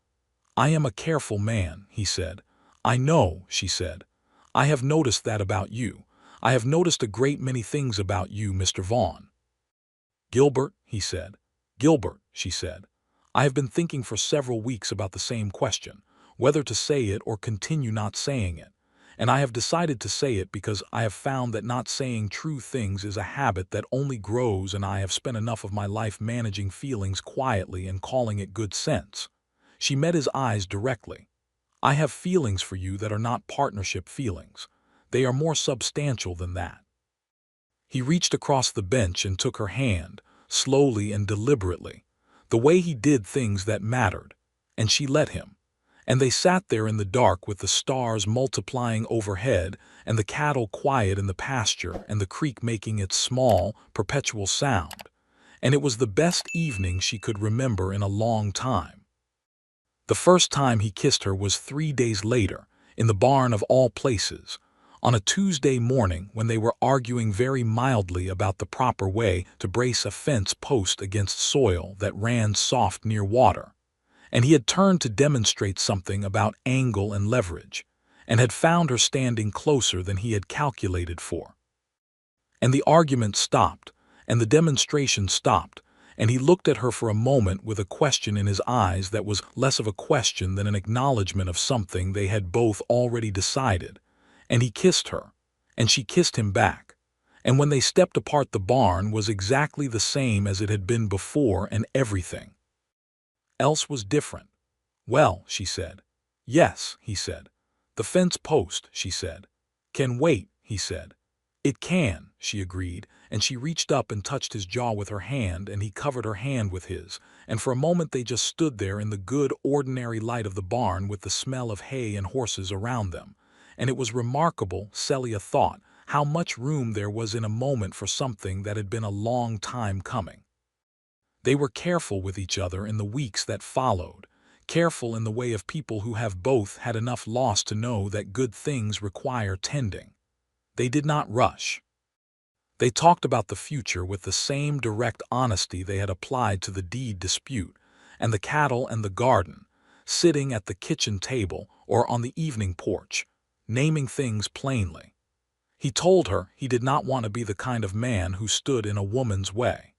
"I am a careful man," he said. "I know," she said. "I have noticed that about you. I have noticed a great many things about you, Mr. Vaughn." "Gilbert," he said. "Gilbert," she said. "I have been thinking for several weeks about the same question, whether to say it or continue not saying it. And I have decided to say it because I have found that not saying true things is a habit that only grows, and I have spent enough of my life managing feelings quietly and calling it good sense." She met his eyes directly. "I have feelings for you that are not partnership feelings. They are more substantial than that. He reached across the bench and took her hand, slowly and deliberately, the way he did things that mattered, and she let him. And they sat there in the dark with the stars multiplying overhead and the cattle quiet in the pasture and the creek making its small, perpetual sound. And it was the best evening she could remember in a long time. The first time he kissed her was 3 days later, in the barn of all places, on a Tuesday morning when they were arguing very mildly about the proper way to brace a fence post against soil that ran soft near water. And he had turned to demonstrate something about angle and leverage, and had found her standing closer than he had calculated for. And the argument stopped, and the demonstration stopped, and he looked at her for a moment with a question in his eyes that was less of a question than an acknowledgment of something they had both already decided. And he kissed her, and she kissed him back. And when they stepped apart, the barn was exactly the same as it had been before, and everything else was different. "Well," she said. "Yes," he said. "The fence post," she said. "Can wait," he said. "It can," she agreed, and she reached up and touched his jaw with her hand, and he covered her hand with his, and for a moment they just stood there in the good, ordinary light of the barn with the smell of hay and horses around them. And it was remarkable, Celia thought, how much room there was in a moment for something that had been a long time coming. They were careful with each other in the weeks that followed, careful in the way of people who have both had enough loss to know that good things require tending. They did not rush. They talked about the future with the same direct honesty they had applied to the deed dispute, and the cattle and the garden, sitting at the kitchen table or on the evening porch, naming things plainly. He told her he did not want to be the kind of man who stood in a woman's way.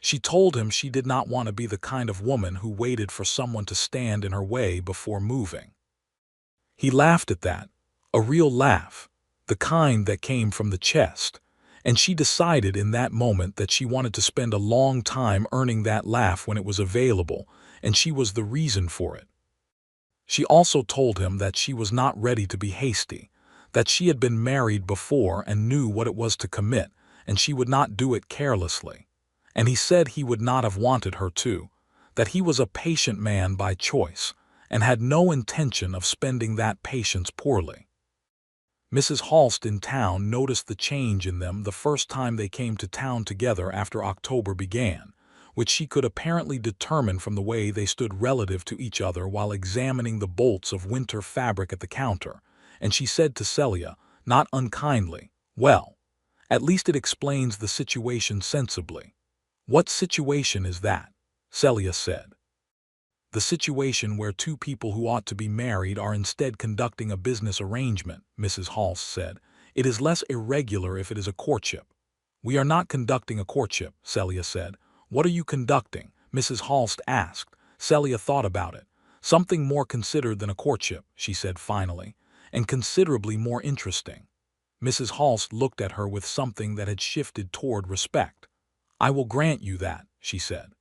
She told him she did not want to be the kind of woman who waited for someone to stand in her way before moving. He laughed at that, a real laugh, the kind that came from the chest, and she decided in that moment that she wanted to spend a long time earning that laugh when it was available, and she was the reason for it. She also told him that she was not ready to be hasty, that she had been married before and knew what it was to commit, and she would not do it carelessly. And he said he would not have wanted her to, that he was a patient man by choice, and had no intention of spending that patience poorly. Mrs. Halst in town noticed the change in them the first time they came to town together after October began, which she could apparently determine from the way they stood relative to each other while examining the bolts of winter fabric at the counter, and she said to Celia, not unkindly, "Well, at least it explains the situation sensibly." "What situation is that?" Celia said. "The situation where two people who ought to be married are instead conducting a business arrangement," Mrs. Halst said. "It is less irregular if it is a courtship." "We are not conducting a courtship," Celia said. "What are you conducting?" Mrs. Halst asked. Celia thought about it. "Something more considered than a courtship," she said finally, "and considerably more interesting." Mrs. Halst looked at her with something that had shifted toward respect. "I will grant you that," she said.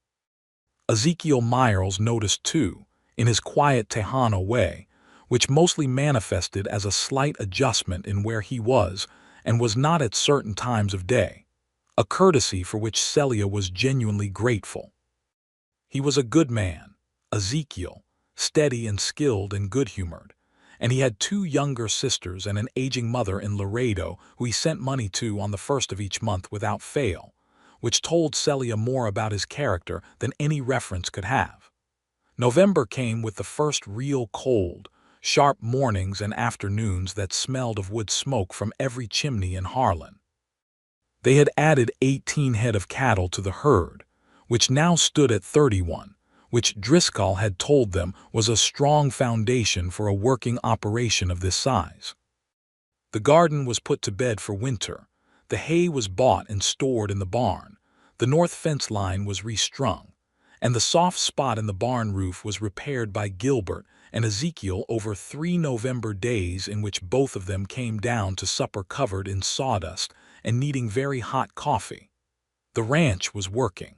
Ezekiel Miles noticed too, in his quiet Tejano way, which mostly manifested as a slight adjustment in where he was and was not at certain times of day, a courtesy for which Celia was genuinely grateful. He was a good man, Ezekiel, steady and skilled and good-humored, and he had 2 younger sisters and an aging mother in Laredo who he sent money to on the first of each month without fail, which told Celia more about his character than any reference could have. November came with the first real cold, sharp mornings and afternoons that smelled of wood smoke from every chimney in Harlan. They had added 18 head of cattle to the herd, which now stood at 31, which Driscoll had told them was a strong foundation for a working operation of this size. The garden was put to bed for winter. The hay was bought and stored in the barn, the north fence line was restrung, and the soft spot in the barn roof was repaired by Gilbert and Ezekiel over 3 November days in which both of them came down to supper covered in sawdust and needing very hot coffee. The ranch was working.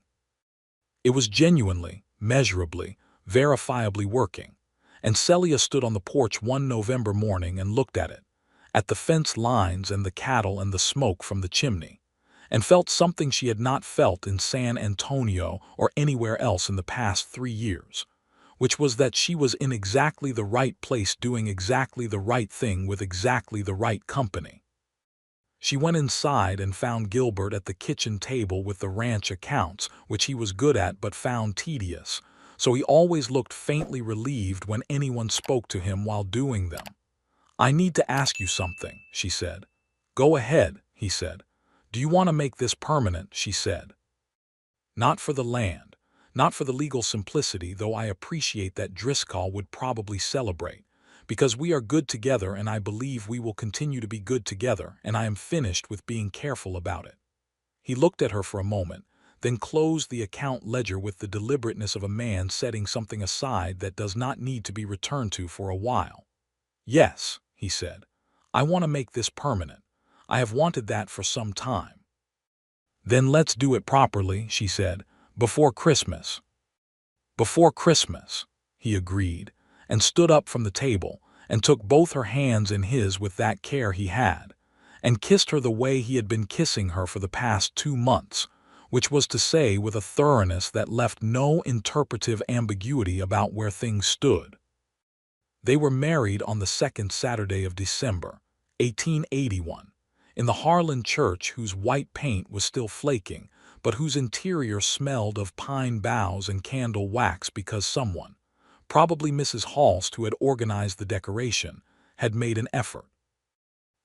It was genuinely, measurably, verifiably working, and Celia stood on the porch one November morning and looked at it, at the fence lines and the cattle and the smoke from the chimney, and felt something she had not felt in San Antonio or anywhere else in the past 3 years, which was that she was in exactly the right place doing exactly the right thing with exactly the right company. She went inside and found Gilbert at the kitchen table with the ranch accounts, which he was good at but found tedious, so he always looked faintly relieved when anyone spoke to him while doing them. "I need to ask you something," she said. "Go ahead," he said. "Do you want to make this permanent?" she said. "Not for the land, not for the legal simplicity, though I appreciate that Driscoll would probably celebrate, because we are good together and I believe we will continue to be good together, and I am finished with being careful about it." He looked at her for a moment, then closed the account ledger with the deliberateness of a man setting something aside that does not need to be returned to for a while. "Yes," he said, "I want to make this permanent. I have wanted that for some time." "Then let's do it properly," she said, "before Christmas." "Before Christmas," he agreed, and stood up from the table, and took both her hands in his with that care he had, and kissed her the way he had been kissing her for the past 2 months, which was to say with a thoroughness that left no interpretive ambiguity about where things stood. They were married on the second Saturday of December, 1881, in the Harlan church whose white paint was still flaking, but whose interior smelled of pine boughs and candle wax because someone, probably Mrs. Halst who had organized the decoration, had made an effort.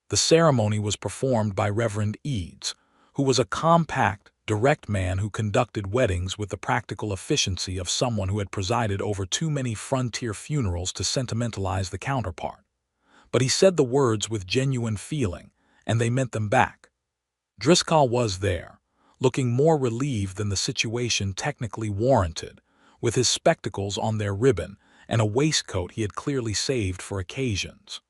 The ceremony was performed by Reverend Eads, who was a compact, direct man who conducted weddings with the practical efficiency of someone who had presided over too many frontier funerals to sentimentalize the counterpart. But he said the words with genuine feeling, and they meant them back. Driscoll was there, looking more relieved than the situation technically warranted, with his spectacles on their ribbon and a waistcoat he had clearly saved for occasions.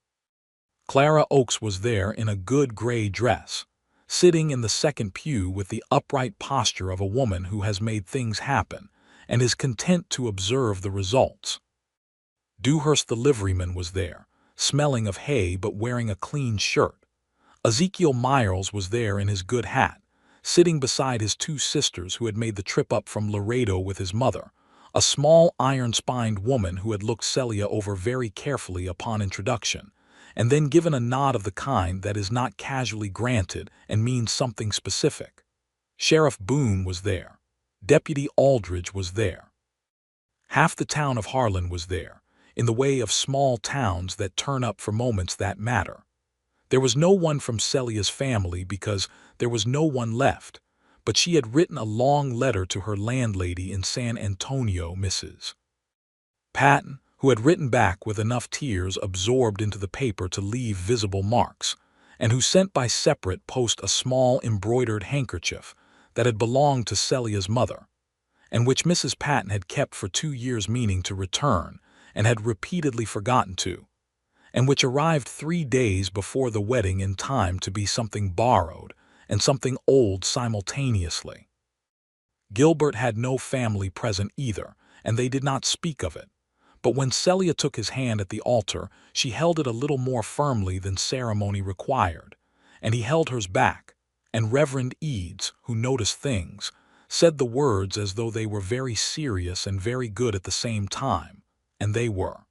Clara Oakes was there in a good gray dress, sitting in the second pew with the upright posture of a woman who has made things happen and is content to observe the results. Dewhurst the liveryman was there, smelling of hay but wearing a clean shirt. Ezekiel Miles was there in his good hat, sitting beside his two sisters who had made the trip up from Laredo with his mother, a small iron-spined woman who had looked Celia over very carefully upon introduction, and then given a nod of the kind that is not casually granted and means something specific. Sheriff Boone was there. Deputy Aldridge was there. Half the town of Harlan was there, in the way of small towns that turn up for moments that matter. There was no one from Celia's family because there was no one left, but she had written a long letter to her landlady in San Antonio, Mrs. Patton, who had written back with enough tears absorbed into the paper to leave visible marks, and who sent by separate post a small embroidered handkerchief that had belonged to Celia's mother, and which Mrs. Patton had kept for 2 years meaning to return and had repeatedly forgotten to, and which arrived 3 days before the wedding in time to be something borrowed and something old simultaneously. Gilbert had no family present either, and they did not speak of it. But when Celia took his hand at the altar, she held it a little more firmly than ceremony required, and he held hers back, and Reverend Eads, who noticed things, said the words as though they were very serious and very good at the same time, and they were.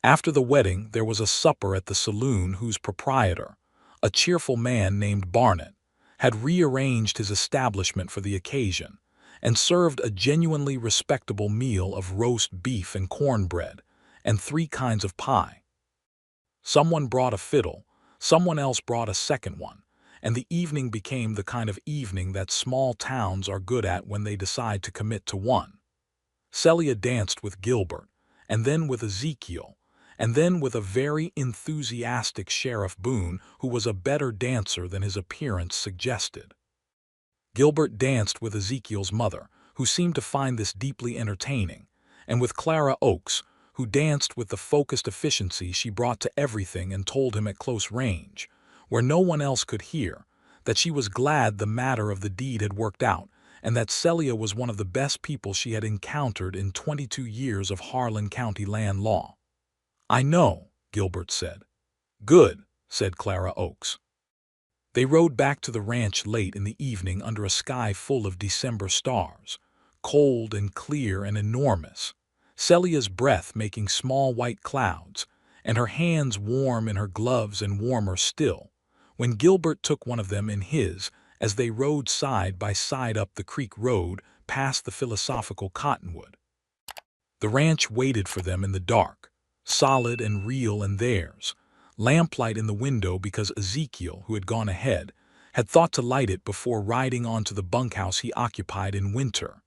After the wedding there was a supper at the saloon whose proprietor, a cheerful man named Barnett, had rearranged his establishment for the occasion, and served a genuinely respectable meal of roast beef and cornbread, and 3 kinds of pie. Someone brought a fiddle, someone else brought a second one, and the evening became the kind of evening that small towns are good at when they decide to commit to one. Celia danced with Gilbert, and then with Ezekiel, and then with a very enthusiastic Sheriff Boone who was a better dancer than his appearance suggested. Gilbert danced with Ezekiel's mother, who seemed to find this deeply entertaining, and with Clara Oakes, who danced with the focused efficiency she brought to everything and told him at close range, where no one else could hear, that she was glad the matter of the deed had worked out, and that Celia was one of the best people she had encountered in 22 years of Harlan County land law. "I know," Gilbert said. "Good," said Clara Oakes. They rode back to the ranch late in the evening under a sky full of December stars, cold and clear and enormous, Celia's breath making small white clouds, and her hands warm in her gloves and warmer still, when Gilbert took one of them in his as they rode side by side up the creek road past the philosophical cottonwood. The ranch waited for them in the dark, solid and real and theirs, lamplight in the window because Ezekiel, who had gone ahead, had thought to light it before riding onto the bunkhouse he occupied in winter.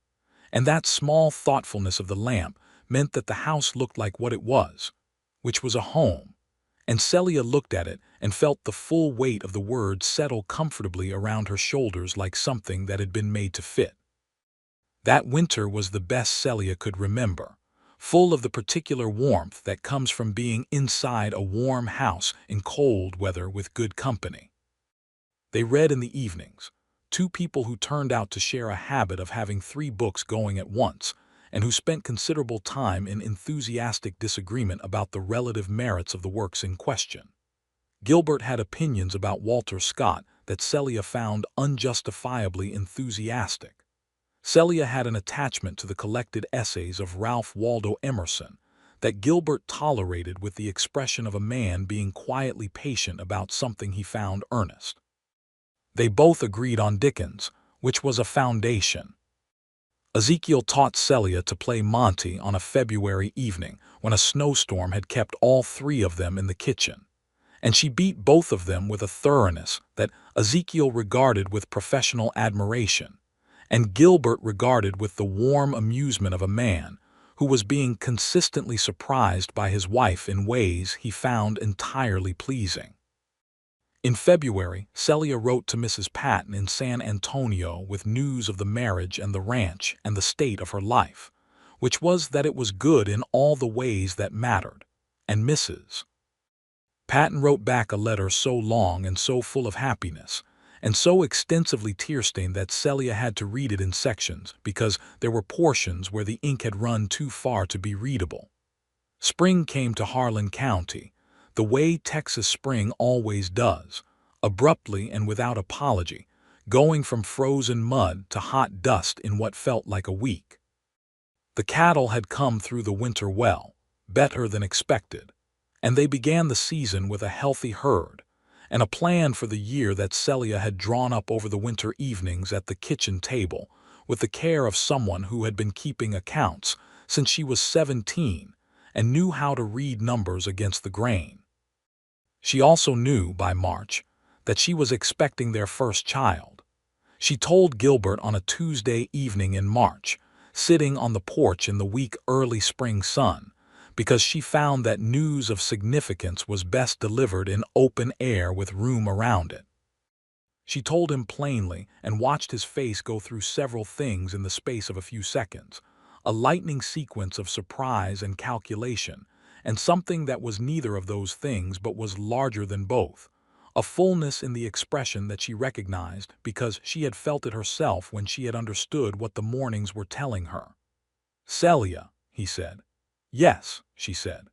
And that small thoughtfulness of the lamp meant that the house looked like what it was, which was a home, and Celia looked at it and felt the full weight of the words settle comfortably around her shoulders like something that had been made to fit. That winter was the best Celia could remember, full of the particular warmth that comes from being inside a warm house in cold weather with good company. They read in the evenings, two people who turned out to share a habit of having 3 books going at once, and who spent considerable time in enthusiastic disagreement about the relative merits of the works in question. Gilbert had opinions about Walter Scott that Celia found unjustifiably enthusiastic. Celia had an attachment to the collected essays of Ralph Waldo Emerson that Gilbert tolerated with the expression of a man being quietly patient about something he found earnest. They both agreed on Dickens, which was a foundation. Ezekiel taught Celia to play Monty on a February evening when a snowstorm had kept all 3 of them in the kitchen, and she beat both of them with a thoroughness that Ezekiel regarded with professional admiration, and Gilbert regarded with the warm amusement of a man who was being consistently surprised by his wife in ways he found entirely pleasing. In February, Celia wrote to Mrs. Patton in San Antonio with news of the marriage and the ranch and the state of her life, which was that it was good in all the ways that mattered, and Mrs. Patton wrote back a letter so long and so full of happiness, and so extensively tear-stained that Celia had to read it in sections because there were portions where the ink had run too far to be readable. Spring came to Harlan County, the way Texas spring always does, abruptly and without apology, going from frozen mud to hot dust in what felt like a week. The cattle had come through the winter well, better than expected, and they began the season with a healthy herd, and a plan for the year that Celia had drawn up over the winter evenings at the kitchen table with the care of someone who had been keeping accounts since she was 17 and knew how to read numbers against the grain. She also knew, by March, that she was expecting their first child. She told Gilbert on a Tuesday evening in March, sitting on the porch in the weak early spring sun, because she found that news of significance was best delivered in open air with room around it. She told him plainly and watched his face go through several things in the space of a few seconds, a lightning sequence of surprise and calculation, and something that was neither of those things but was larger than both, a fullness in the expression that she recognized because she had felt it herself when she had understood what the mornings were telling her. "Celia," he said. "Yes," she said.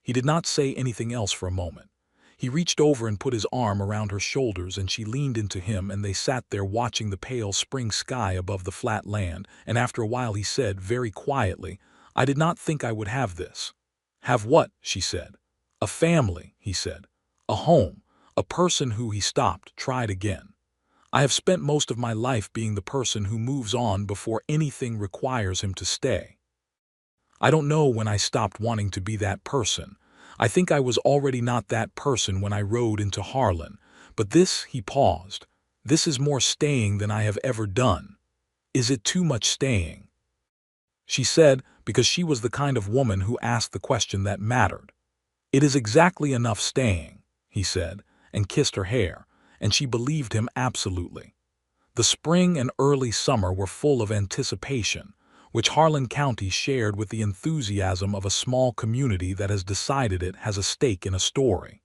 He did not say anything else for a moment. He reached over and put his arm around her shoulders, and she leaned into him, and they sat there watching the pale spring sky above the flat land, and after a while he said, very quietly, "I did not think I would have this." "Have what?" she said. "A family," he said. "A home, a person who," he stopped, tried again. "I have spent most of my life being the person who moves on before anything requires him to stay. I don't know when I stopped wanting to be that person. I think I was already not that person when I rode into Harlan, but this," he paused, "this is more staying than I have ever done. Is it too much staying?" She said, because she was the kind of woman who asked the question that mattered. "It is exactly enough staying," he said, and kissed her hair, and she believed him absolutely. The spring and early summer were full of anticipation, which Harlan County shared with the enthusiasm of a small community that has decided it has a stake in a story.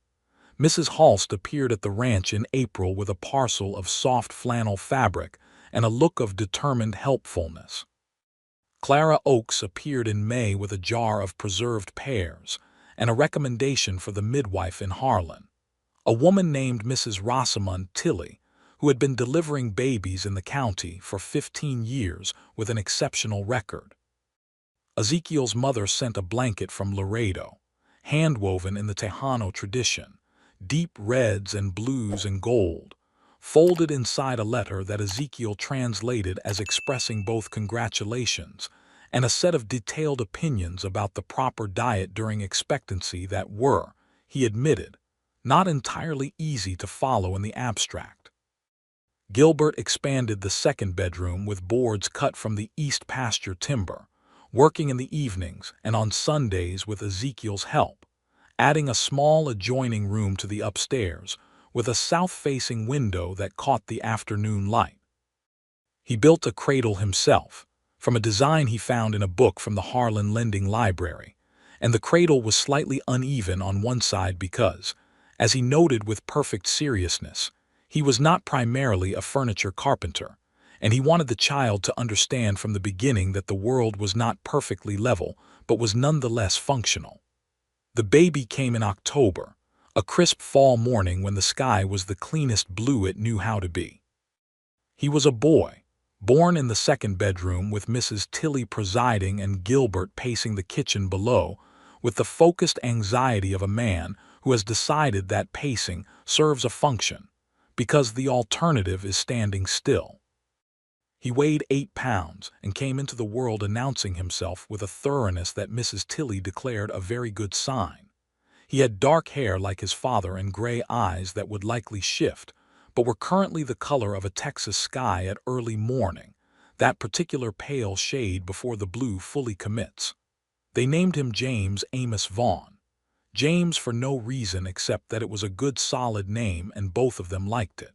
Mrs. Halst appeared at the ranch in April with a parcel of soft flannel fabric and a look of determined helpfulness. Clara Oakes appeared in May with a jar of preserved pears and a recommendation for the midwife in Harlan. a woman named Mrs. Rosamond Tilley, who had been delivering babies in the county for 15 years with an exceptional record. Ezekiel's mother sent a blanket from Laredo, hand-woven in the Tejano tradition, deep reds and blues and gold, folded inside a letter that Ezekiel translated as expressing both congratulations and a set of detailed opinions about the proper diet during expectancy that were, he admitted, not entirely easy to follow in the abstract. Gilbert expanded the second bedroom with boards cut from the east pasture timber, working in the evenings and on Sundays with Ezekiel's help, adding a small adjoining room to the upstairs with a south-facing window that caught the afternoon light. He built a cradle himself, from a design he found in a book from the Harlan Lending Library, and the cradle was slightly uneven on one side because, as he noted with perfect seriousness, he was not primarily a furniture carpenter, and he wanted the child to understand from the beginning that the world was not perfectly level but was nonetheless functional. The baby came in October, a crisp fall morning when the sky was the cleanest blue it knew how to be. He was a boy, born in the second bedroom with Mrs. Tilley presiding and Gilbert pacing the kitchen below, with the focused anxiety of a man who has decided that pacing serves a function, because the alternative is standing still. He weighed 8 pounds and came into the world announcing himself with a thoroughness that Mrs. Tilley declared a very good sign. He had dark hair like his father and gray eyes that would likely shift, but were currently the color of a Texas sky at early morning, that particular pale shade before the blue fully commits. They named him James Amos Vaughn. James for no reason except that it was a good solid name and both of them liked it.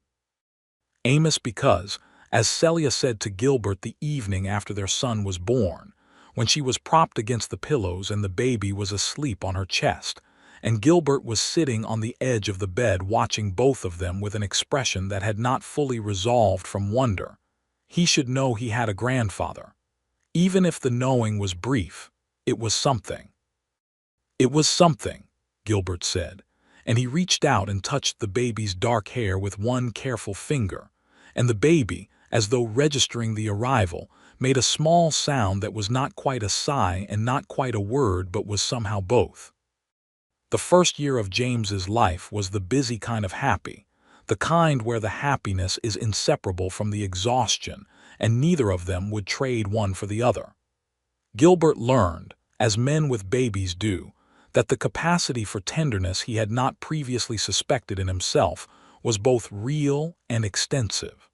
Amos because, as Celia said to Gilbert the evening after their son was born, when she was propped against the pillows and the baby was asleep on her chest, and Gilbert was sitting on the edge of the bed watching both of them with an expression that had not fully resolved from wonder, he should know he had a grandfather. Even if the knowing was brief, it was something. It was something, Gilbert said, and he reached out and touched the baby's dark hair with one careful finger, and the baby, as though registering the arrival, made a small sound that was not quite a sigh and not quite a word but was somehow both. The first year of James's life was the busy kind of happy, the kind where the happiness is inseparable from the exhaustion, and neither of them would trade one for the other. Gilbert learned, as men with babies do, that the capacity for tenderness he had not previously suspected in himself was both real and extensive.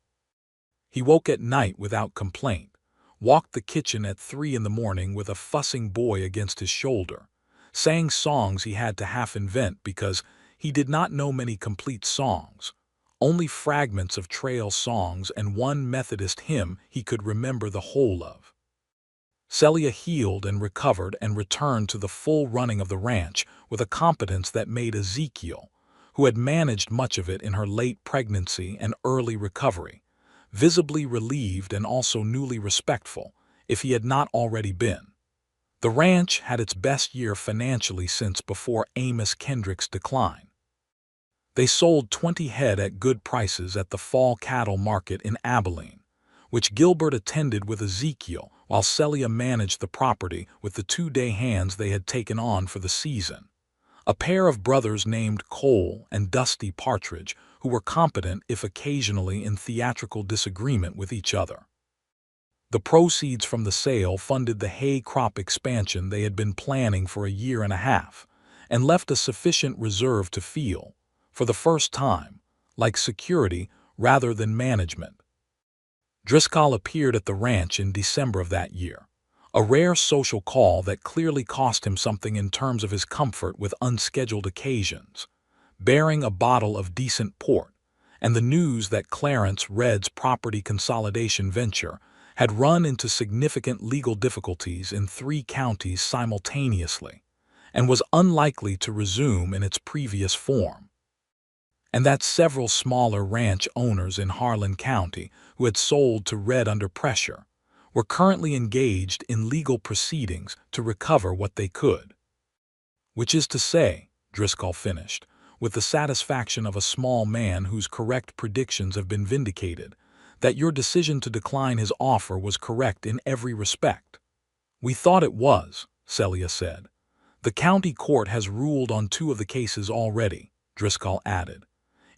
He woke at night without complaint, walked the kitchen at 3 in the morning with a fussing boy against his shoulder, sang songs he had to half invent because he did not know many complete songs, only fragments of trail songs and one Methodist hymn he could remember the whole of. Celia healed and recovered and returned to the full running of the ranch with a competence that made Ezekiel, who had managed much of it in her late pregnancy and early recovery, visibly relieved and also newly respectful, if he had not already been. The ranch had its best year financially since before Amos Kendrick's decline. They sold 20 head at good prices at the fall cattle market in Abilene, which Gilbert attended with Ezekiel while Celia managed the property with the 2-day hands they had taken on for the season, a pair of brothers named Cole and Dusty Partridge who were competent if occasionally in theatrical disagreement with each other. The proceeds from the sale funded the hay crop expansion they had been planning for a year and a half, and left a sufficient reserve to feel, for the first time, like security rather than management. Driscoll appeared at the ranch in December of that year, a rare social call that clearly cost him something in terms of his comfort with unscheduled occasions, bearing a bottle of decent port, and the news that Clarence Redd's property consolidation venture had run into significant legal difficulties in 3 counties simultaneously, and was unlikely to resume in its previous form, and that several smaller ranch owners in Harlan County who had sold to Redd under pressure were currently engaged in legal proceedings to recover what they could. Which is to say, Driscoll finished, with the satisfaction of a small man whose correct predictions have been vindicated, that your decision to decline his offer was correct in every respect. We thought it was, Celia said. The county court has ruled on 2 of the cases already, Driscoll added.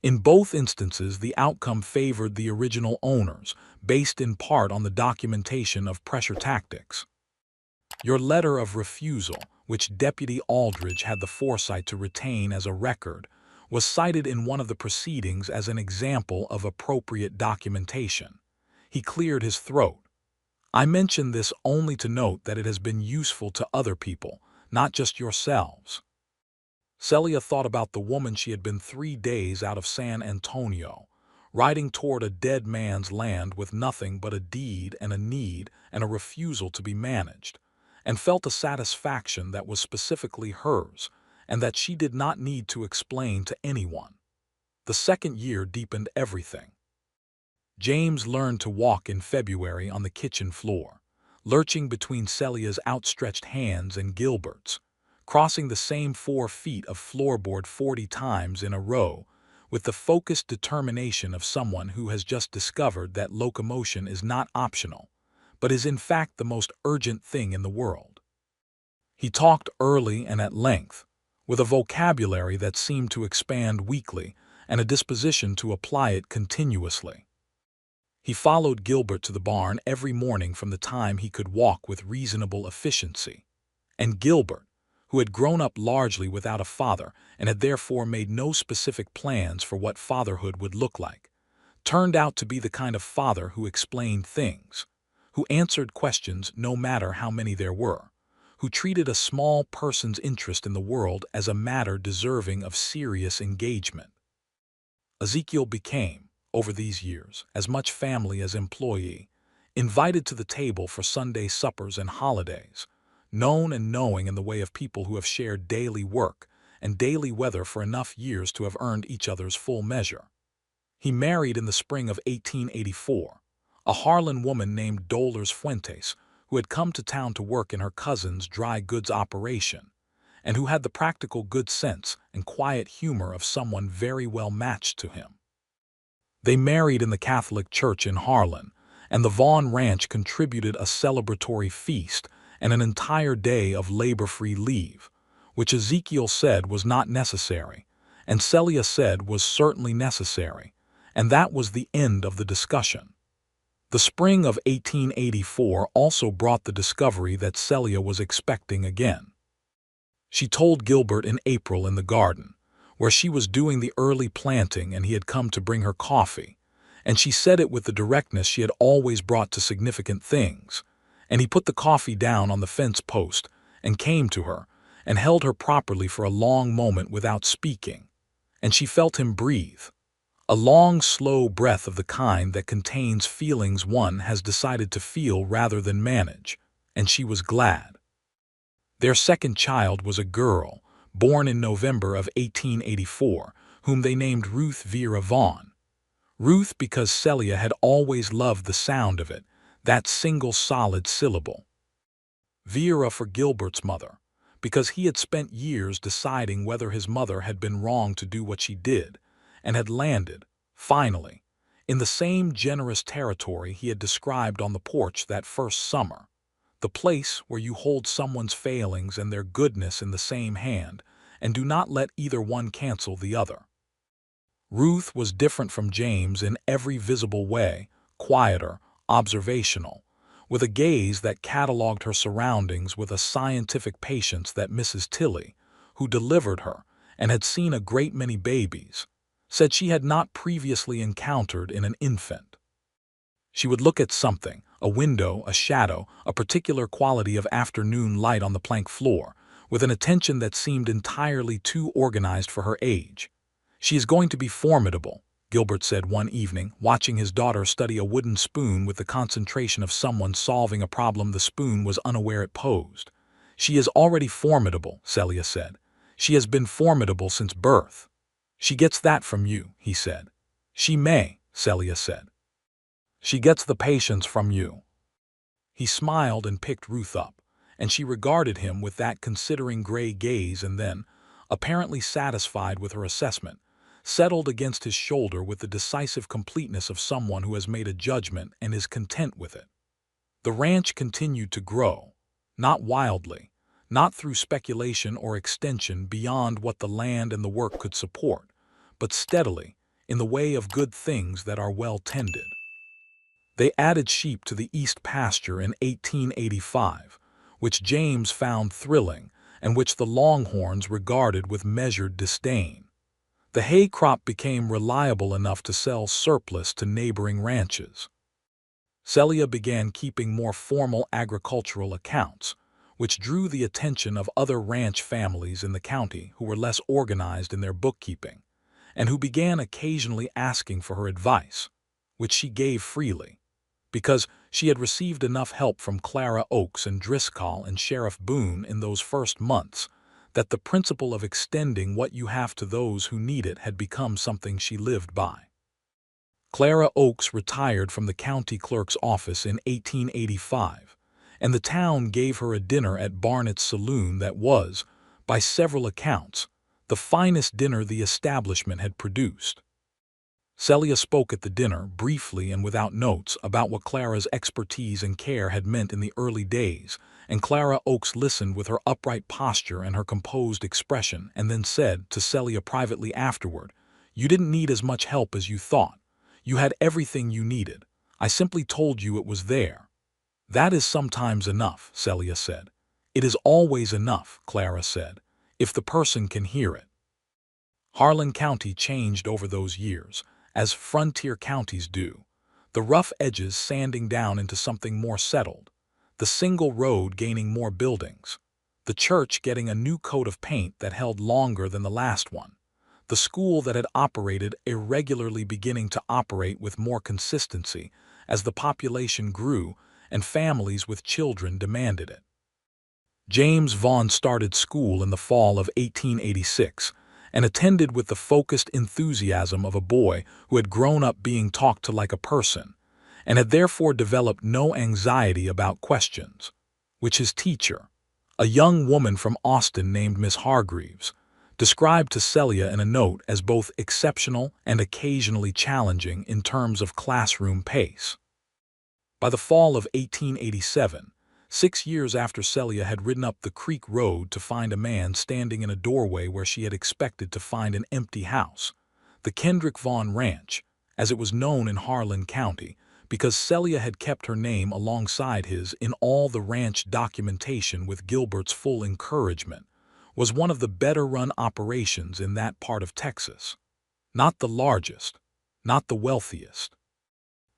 In both instances, the outcome favored the original owners, based in part on the documentation of pressure tactics. Your letter of refusal, which Deputy Aldridge had the foresight to retain as a record, was cited in one of the proceedings as an example of appropriate documentation. He cleared his throat. I mention this only to note that it has been useful to other people, not just yourselves. Celia thought about the woman she had been 3 days out of San Antonio, riding toward a dead man's land with nothing but a deed and a need and a refusal to be managed, and felt a satisfaction that was specifically hers and that she did not need to explain to anyone. The second year deepened everything. James learned to walk in February on the kitchen floor, lurching between Celia's outstretched hands and Gilbert's, crossing the same 4 feet of floorboard 40 times in a row, with the focused determination of someone who has just discovered that locomotion is not optional, but is in fact the most urgent thing in the world. He talked early and at length, with a vocabulary that seemed to expand weekly and a disposition to apply it continuously. He followed Gilbert to the barn every morning from the time he could walk with reasonable efficiency, and Gilbert, who had grown up largely without a father and had therefore made no specific plans for what fatherhood would look like, turned out to be the kind of father who explained things, who answered questions no matter how many there were, who treated a small person's interest in the world as a matter deserving of serious engagement. Ezekiel became, over these years, as much family as employee, invited to the table for Sunday suppers and holidays, known and knowing in the way of people who have shared daily work and daily weather for enough years to have earned each other's full measure. He married in the spring of 1884, a Harlan woman named Dolores Fuentes, who had come to town to work in her cousin's dry goods operation, and who had the practical good sense and quiet humor of someone very well matched to him. They married in the Catholic Church in Harlan, and the Vaughn Ranch contributed a celebratory feast and an entire day of labor-free leave, which Ezekiel said was not necessary, and Celia said was certainly necessary, and that was the end of the discussion. The spring of 1884 also brought the discovery that Celia was expecting again. She told Gilbert in April in the garden, where she was doing the early planting and he had come to bring her coffee, and she said it with the directness she had always brought to significant things, and he put the coffee down on the fence post and came to her and held her properly for a long moment without speaking, and she felt him breathe, a long, slow breath of the kind that contains feelings one has decided to feel rather than manage, and she was glad. Their second child was a girl, born in November of 1884, whom they named Ruth Vera Vaughn. Ruth because Celia had always loved the sound of it, that single solid syllable. Vera for Gilbert's mother, because he had spent years deciding whether his mother had been wrong to do what she did, and had landed, finally, in the same generous territory he had described on the porch that first summer, the place where you hold someone's failings and their goodness in the same hand and do not let either one cancel the other. Ruth was different from James in every visible way, quieter, observational, with a gaze that catalogued her surroundings with a scientific patience that Mrs. Tilley, who delivered her and had seen a great many babies, said she had not previously encountered in an infant. She would look at something, a window, a shadow, a particular quality of afternoon light on the plank floor, with an attention that seemed entirely too organized for her age. "She is going to be formidable," Gilbert said one evening, watching his daughter study a wooden spoon with the concentration of someone solving a problem the spoon was unaware it posed. "She is already formidable," Celia said. "She has been formidable since birth." "She gets that from you," he said. "She may," Celia said. "She gets the patience from you." He smiled and picked Ruth up, and she regarded him with that considering gray gaze and then, apparently satisfied with her assessment, settled against his shoulder with the decisive completeness of someone who has made a judgment and is content with it. The ranch continued to grow, not wildly, not through speculation or extension beyond what the land and the work could support, but steadily, in the way of good things that are well tended. They added sheep to the east pasture in 1885, which James found thrilling and which the Longhorns regarded with measured disdain. The hay crop became reliable enough to sell surplus to neighboring ranches. Celia began keeping more formal agricultural accounts, which drew the attention of other ranch families in the county who were less organized in their bookkeeping, and who began occasionally asking for her advice, which she gave freely, because she had received enough help from Clara Oakes and Driscoll and Sheriff Boone in those first months that the principle of extending what you have to those who need it had become something she lived by. Clara Oakes retired from the county clerk's office in 1885, and the town gave her a dinner at Barnett's saloon that was, by several accounts, the finest dinner the establishment had produced. Celia spoke at the dinner, briefly and without notes, about what Clara's expertise and care had meant in the early days, and Clara Oakes listened with her upright posture and her composed expression, and then said to Celia privately afterward, "You didn't need as much help as you thought. You had everything you needed. I simply told you it was there." "That is sometimes enough," Celia said. "It is always enough," Clara said, "if the person can hear it." Harlan County changed over those years, as frontier counties do, the rough edges sanding down into something more settled, the single road gaining more buildings, the church getting a new coat of paint that held longer than the last one, the school that had operated irregularly beginning to operate with more consistency as the population grew and families with children demanded it. James Vaughn started school in the fall of 1886 and attended with the focused enthusiasm of a boy who had grown up being talked to like a person and had therefore developed no anxiety about questions, which his teacher, a young woman from Austin named Miss Hargreaves, described to Celia in a note as both exceptional and occasionally challenging in terms of classroom pace. By the fall of 1887, 6 years after Celia had ridden up the creek road to find a man standing in a doorway where she had expected to find an empty house, the Kendrick Vaughn Ranch, as it was known in Harlan County, because Celia had kept her name alongside his in all the ranch documentation with Gilbert's full encouragement, was one of the better-run operations in that part of Texas. Not the largest, not the wealthiest,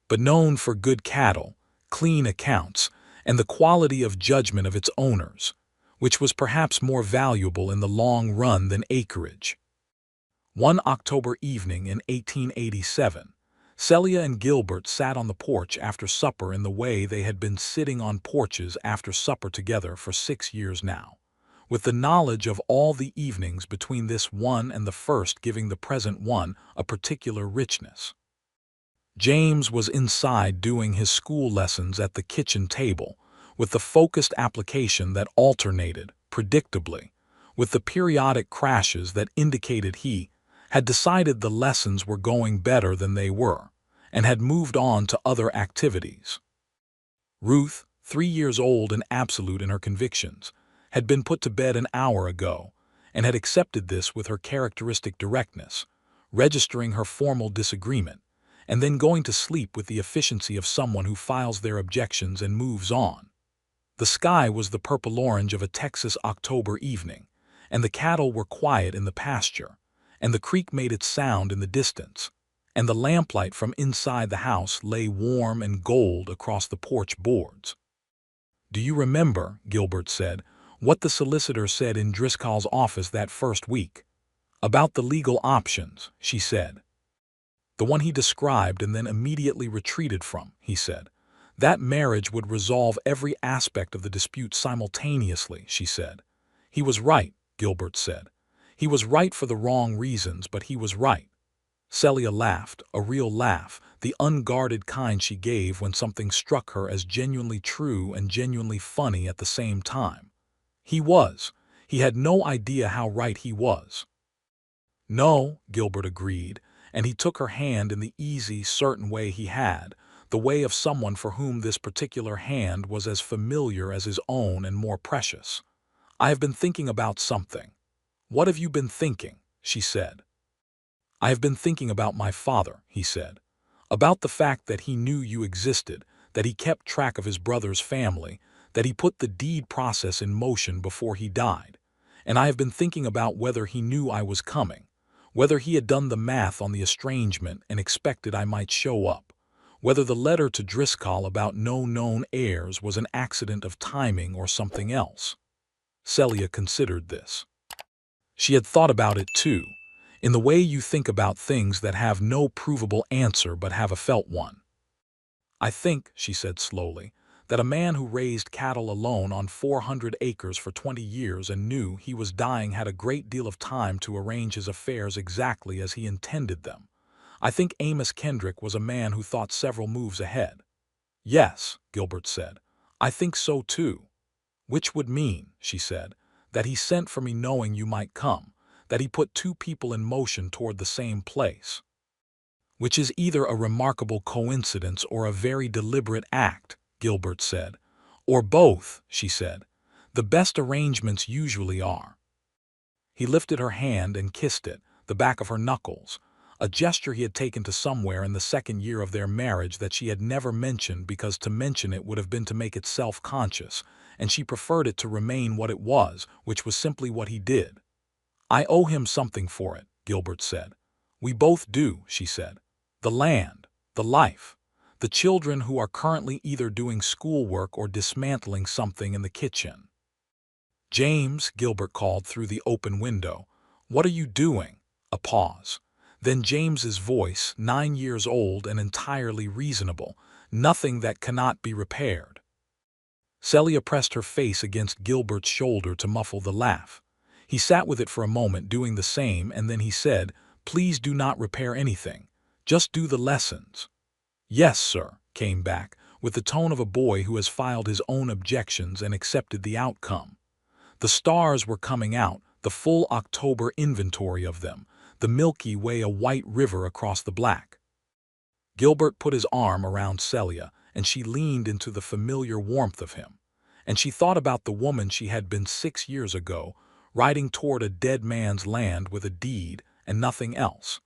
but known for good cattle, clean accounts, and the quality of judgment of its owners, which was perhaps more valuable in the long run than acreage. One October evening in 1887, Celia and Gilbert sat on the porch after supper in the way they had been sitting on porches after supper together for 6 years now, with the knowledge of all the evenings between this one and the first giving the present one a particular richness. James was inside doing his school lessons at the kitchen table, with the focused application that alternated, predictably, with the periodic crashes that indicated he had decided the lessons were going better than they were, and had moved on to other activities. Ruth, 3 years old and absolute in her convictions, had been put to bed an hour ago, and had accepted this with her characteristic directness, registering her formal disagreement, and then going to sleep with the efficiency of someone who files their objections and moves on. The sky was the purple-orange of a Texas October evening, and the cattle were quiet in the pasture, and the creek made its sound in the distance, and the lamplight from inside the house lay warm and gold across the porch boards. "Do you remember," Gilbert said, "what the solicitor said in Driscoll's office that first week? About the legal options," she said. "The one he described and then immediately retreated from," he said. "That marriage would resolve every aspect of the dispute simultaneously," she said. "He was right," Gilbert said. "He was right for the wrong reasons, but he was right." Celia laughed, a real laugh, the unguarded kind she gave when something struck her as genuinely true and genuinely funny at the same time. He He had no idea how right he was. No, Gilbert agreed, and he took her hand in the easy, certain way he had, the way of someone for whom this particular hand was as familiar as his own and more precious. I have been thinking about something. What have you been thinking? She said. I have been thinking about my father, he said. About the fact that he knew you existed, that he kept track of his brother's family, that he put the deed process in motion before he died. And I have been thinking about whether he knew I was coming, whether he had done the math on the estrangement and expected I might show up, whether the letter to Driscoll about no known heirs was an accident of timing or something else. Celia considered this. She had thought about it too, in the way you think about things that have no provable answer but have a felt one. I think, she said slowly, that a man who raised cattle alone on 400 acres for 20 years and knew he was dying had a great deal of time to arrange his affairs exactly as he intended them. I think Amos Kendrick was a man who thought several moves ahead. Yes, Gilbert said, I think so too. Which would mean, she said, that he sent for me knowing you might come, that he put two people in motion toward the same place. Which is either a remarkable coincidence or a very deliberate act, Gilbert said. Or both, she said. The best arrangements usually are. He lifted her hand and kissed it, the back of her knuckles, a gesture he had taken to somewhere in the second year of their marriage that she had never mentioned because to mention it would have been to make it self-conscious, and she preferred it to remain what it was, which was simply what he did. I owe him something for it, Gilbert said. We both do, she said. The land, the life, the children who are currently either doing schoolwork or dismantling something in the kitchen. James, Gilbert called through the open window. What are you doing? A pause. Then James's voice, 9 years old and entirely reasonable, nothing that cannot be repaired. Celia pressed her face against Gilbert's shoulder to muffle the laugh. He sat with it for a moment doing the same, and then he said, Please do not repair anything. Just do the lessons. Yes, sir, came back, with the tone of a boy who has filed his own objections and accepted the outcome. The stars were coming out, the full October inventory of them, the Milky Way a white river across the black. Gilbert put his arm around Celia, and she leaned into the familiar warmth of him. And she thought about the woman she had been 6 years ago, riding toward a dead man's land with a deed and nothing else.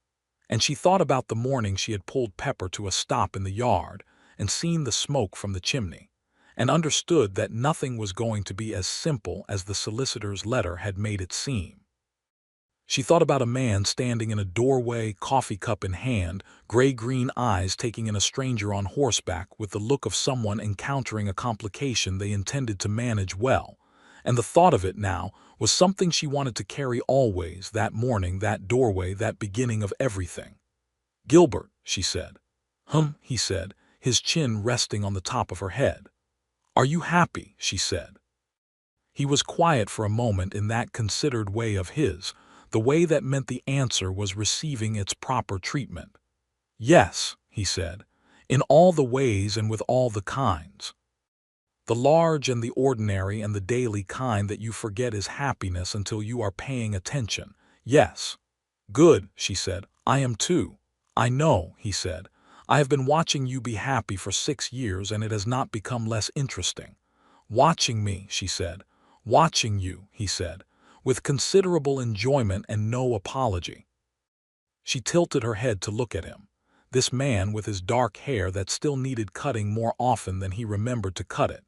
And she thought about the morning she had pulled Pepper to a stop in the yard and seen the smoke from the chimney, and understood that nothing was going to be as simple as the solicitor's letter had made it seem. She thought about a man standing in a doorway, coffee cup in hand, gray-green eyes taking in a stranger on horseback with the look of someone encountering a complication they intended to manage well, and the thought of it now was something she wanted to carry always, that morning, that doorway, that beginning of everything. Gilbert, she said. He said, his chin resting on the top of her head. Are you happy? She said. He was quiet for a moment in that considered way of his, the way that meant the answer was receiving its proper treatment. Yes, he said, in all the ways and with all the kinds. The large and the ordinary and the daily kind that you forget is happiness until you are paying attention. Yes. Good, she said. I am too. I know, he said. I have been watching you be happy for 6 years and it has not become less interesting. Watching me, she said. Watching you, he said, with considerable enjoyment and no apology. She tilted her head to look at him. This man with his dark hair that still needed cutting more often than he remembered to cut it.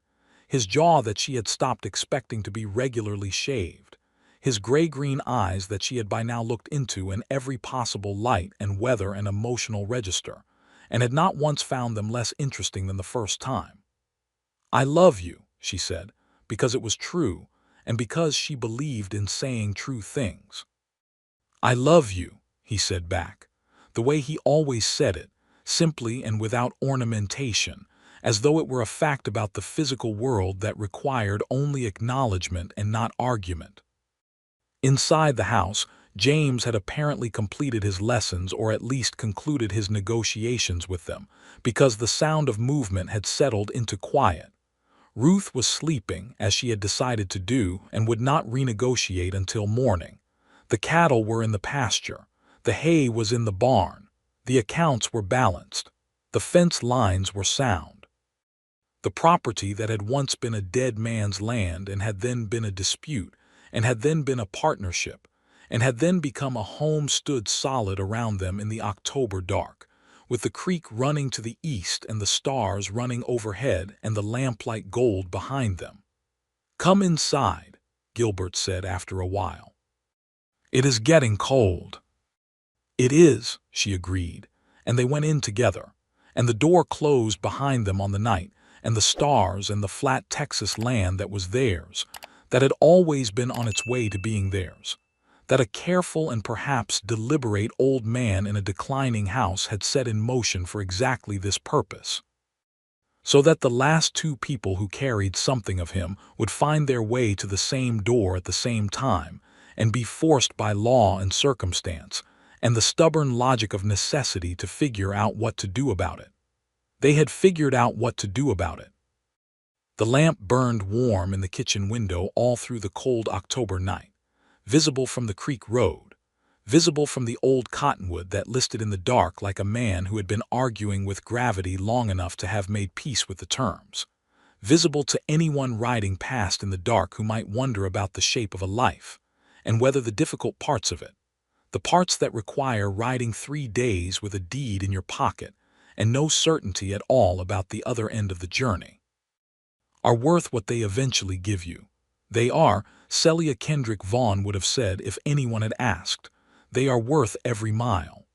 His jaw that she had stopped expecting to be regularly shaved. His gray-green eyes that she had by now looked into in every possible light and weather and emotional register, and had not once found them less interesting than the first time. I love you, she said, because it was true, and because she believed in saying true things. I love you, he said back, the way he always said it, simply and without ornamentation, as though it were a fact about the physical world that required only acknowledgement and not argument. Inside the house, James had apparently completed his lessons or at least concluded his negotiations with them, because the sound of movement had settled into quiet. Ruth was sleeping, as she had decided to do, and would not renegotiate until morning. The cattle were in the pasture. The hay was in the barn. The accounts were balanced. The fence lines were sound. The property that had once been a dead man's land and had then been a dispute, and had then been a partnership, and had then become a home stood solid around them in the October dark, with the creek running to the east and the stars running overhead and the lamplight gold behind them. "Come inside," Gilbert said after a while. "It is getting cold." "It is," she agreed, and they went in together, and the door closed behind them on the night, and the stars and the flat Texas land that was theirs, that had always been on its way to being theirs, that a careful and perhaps deliberate old man in a declining house had set in motion for exactly this purpose, so that the last two people who carried something of him would find their way to the same door at the same time and be forced by law and circumstance and the stubborn logic of necessity to figure out what to do about it. They had figured out what to do about it. The lamp burned warm in the kitchen window all through the cold October night, visible from the creek road, visible from the old cottonwood that listed in the dark like a man who had been arguing with gravity long enough to have made peace with the terms, visible to anyone riding past in the dark who might wonder about the shape of a life, and whether the difficult parts of it, the parts that require riding 3 days with a deed in your pocket and no certainty at all about the other end of the journey, are worth what they eventually give you. They are, Celia Kendrick Vaughn would have said if anyone had asked, they are worth every mile.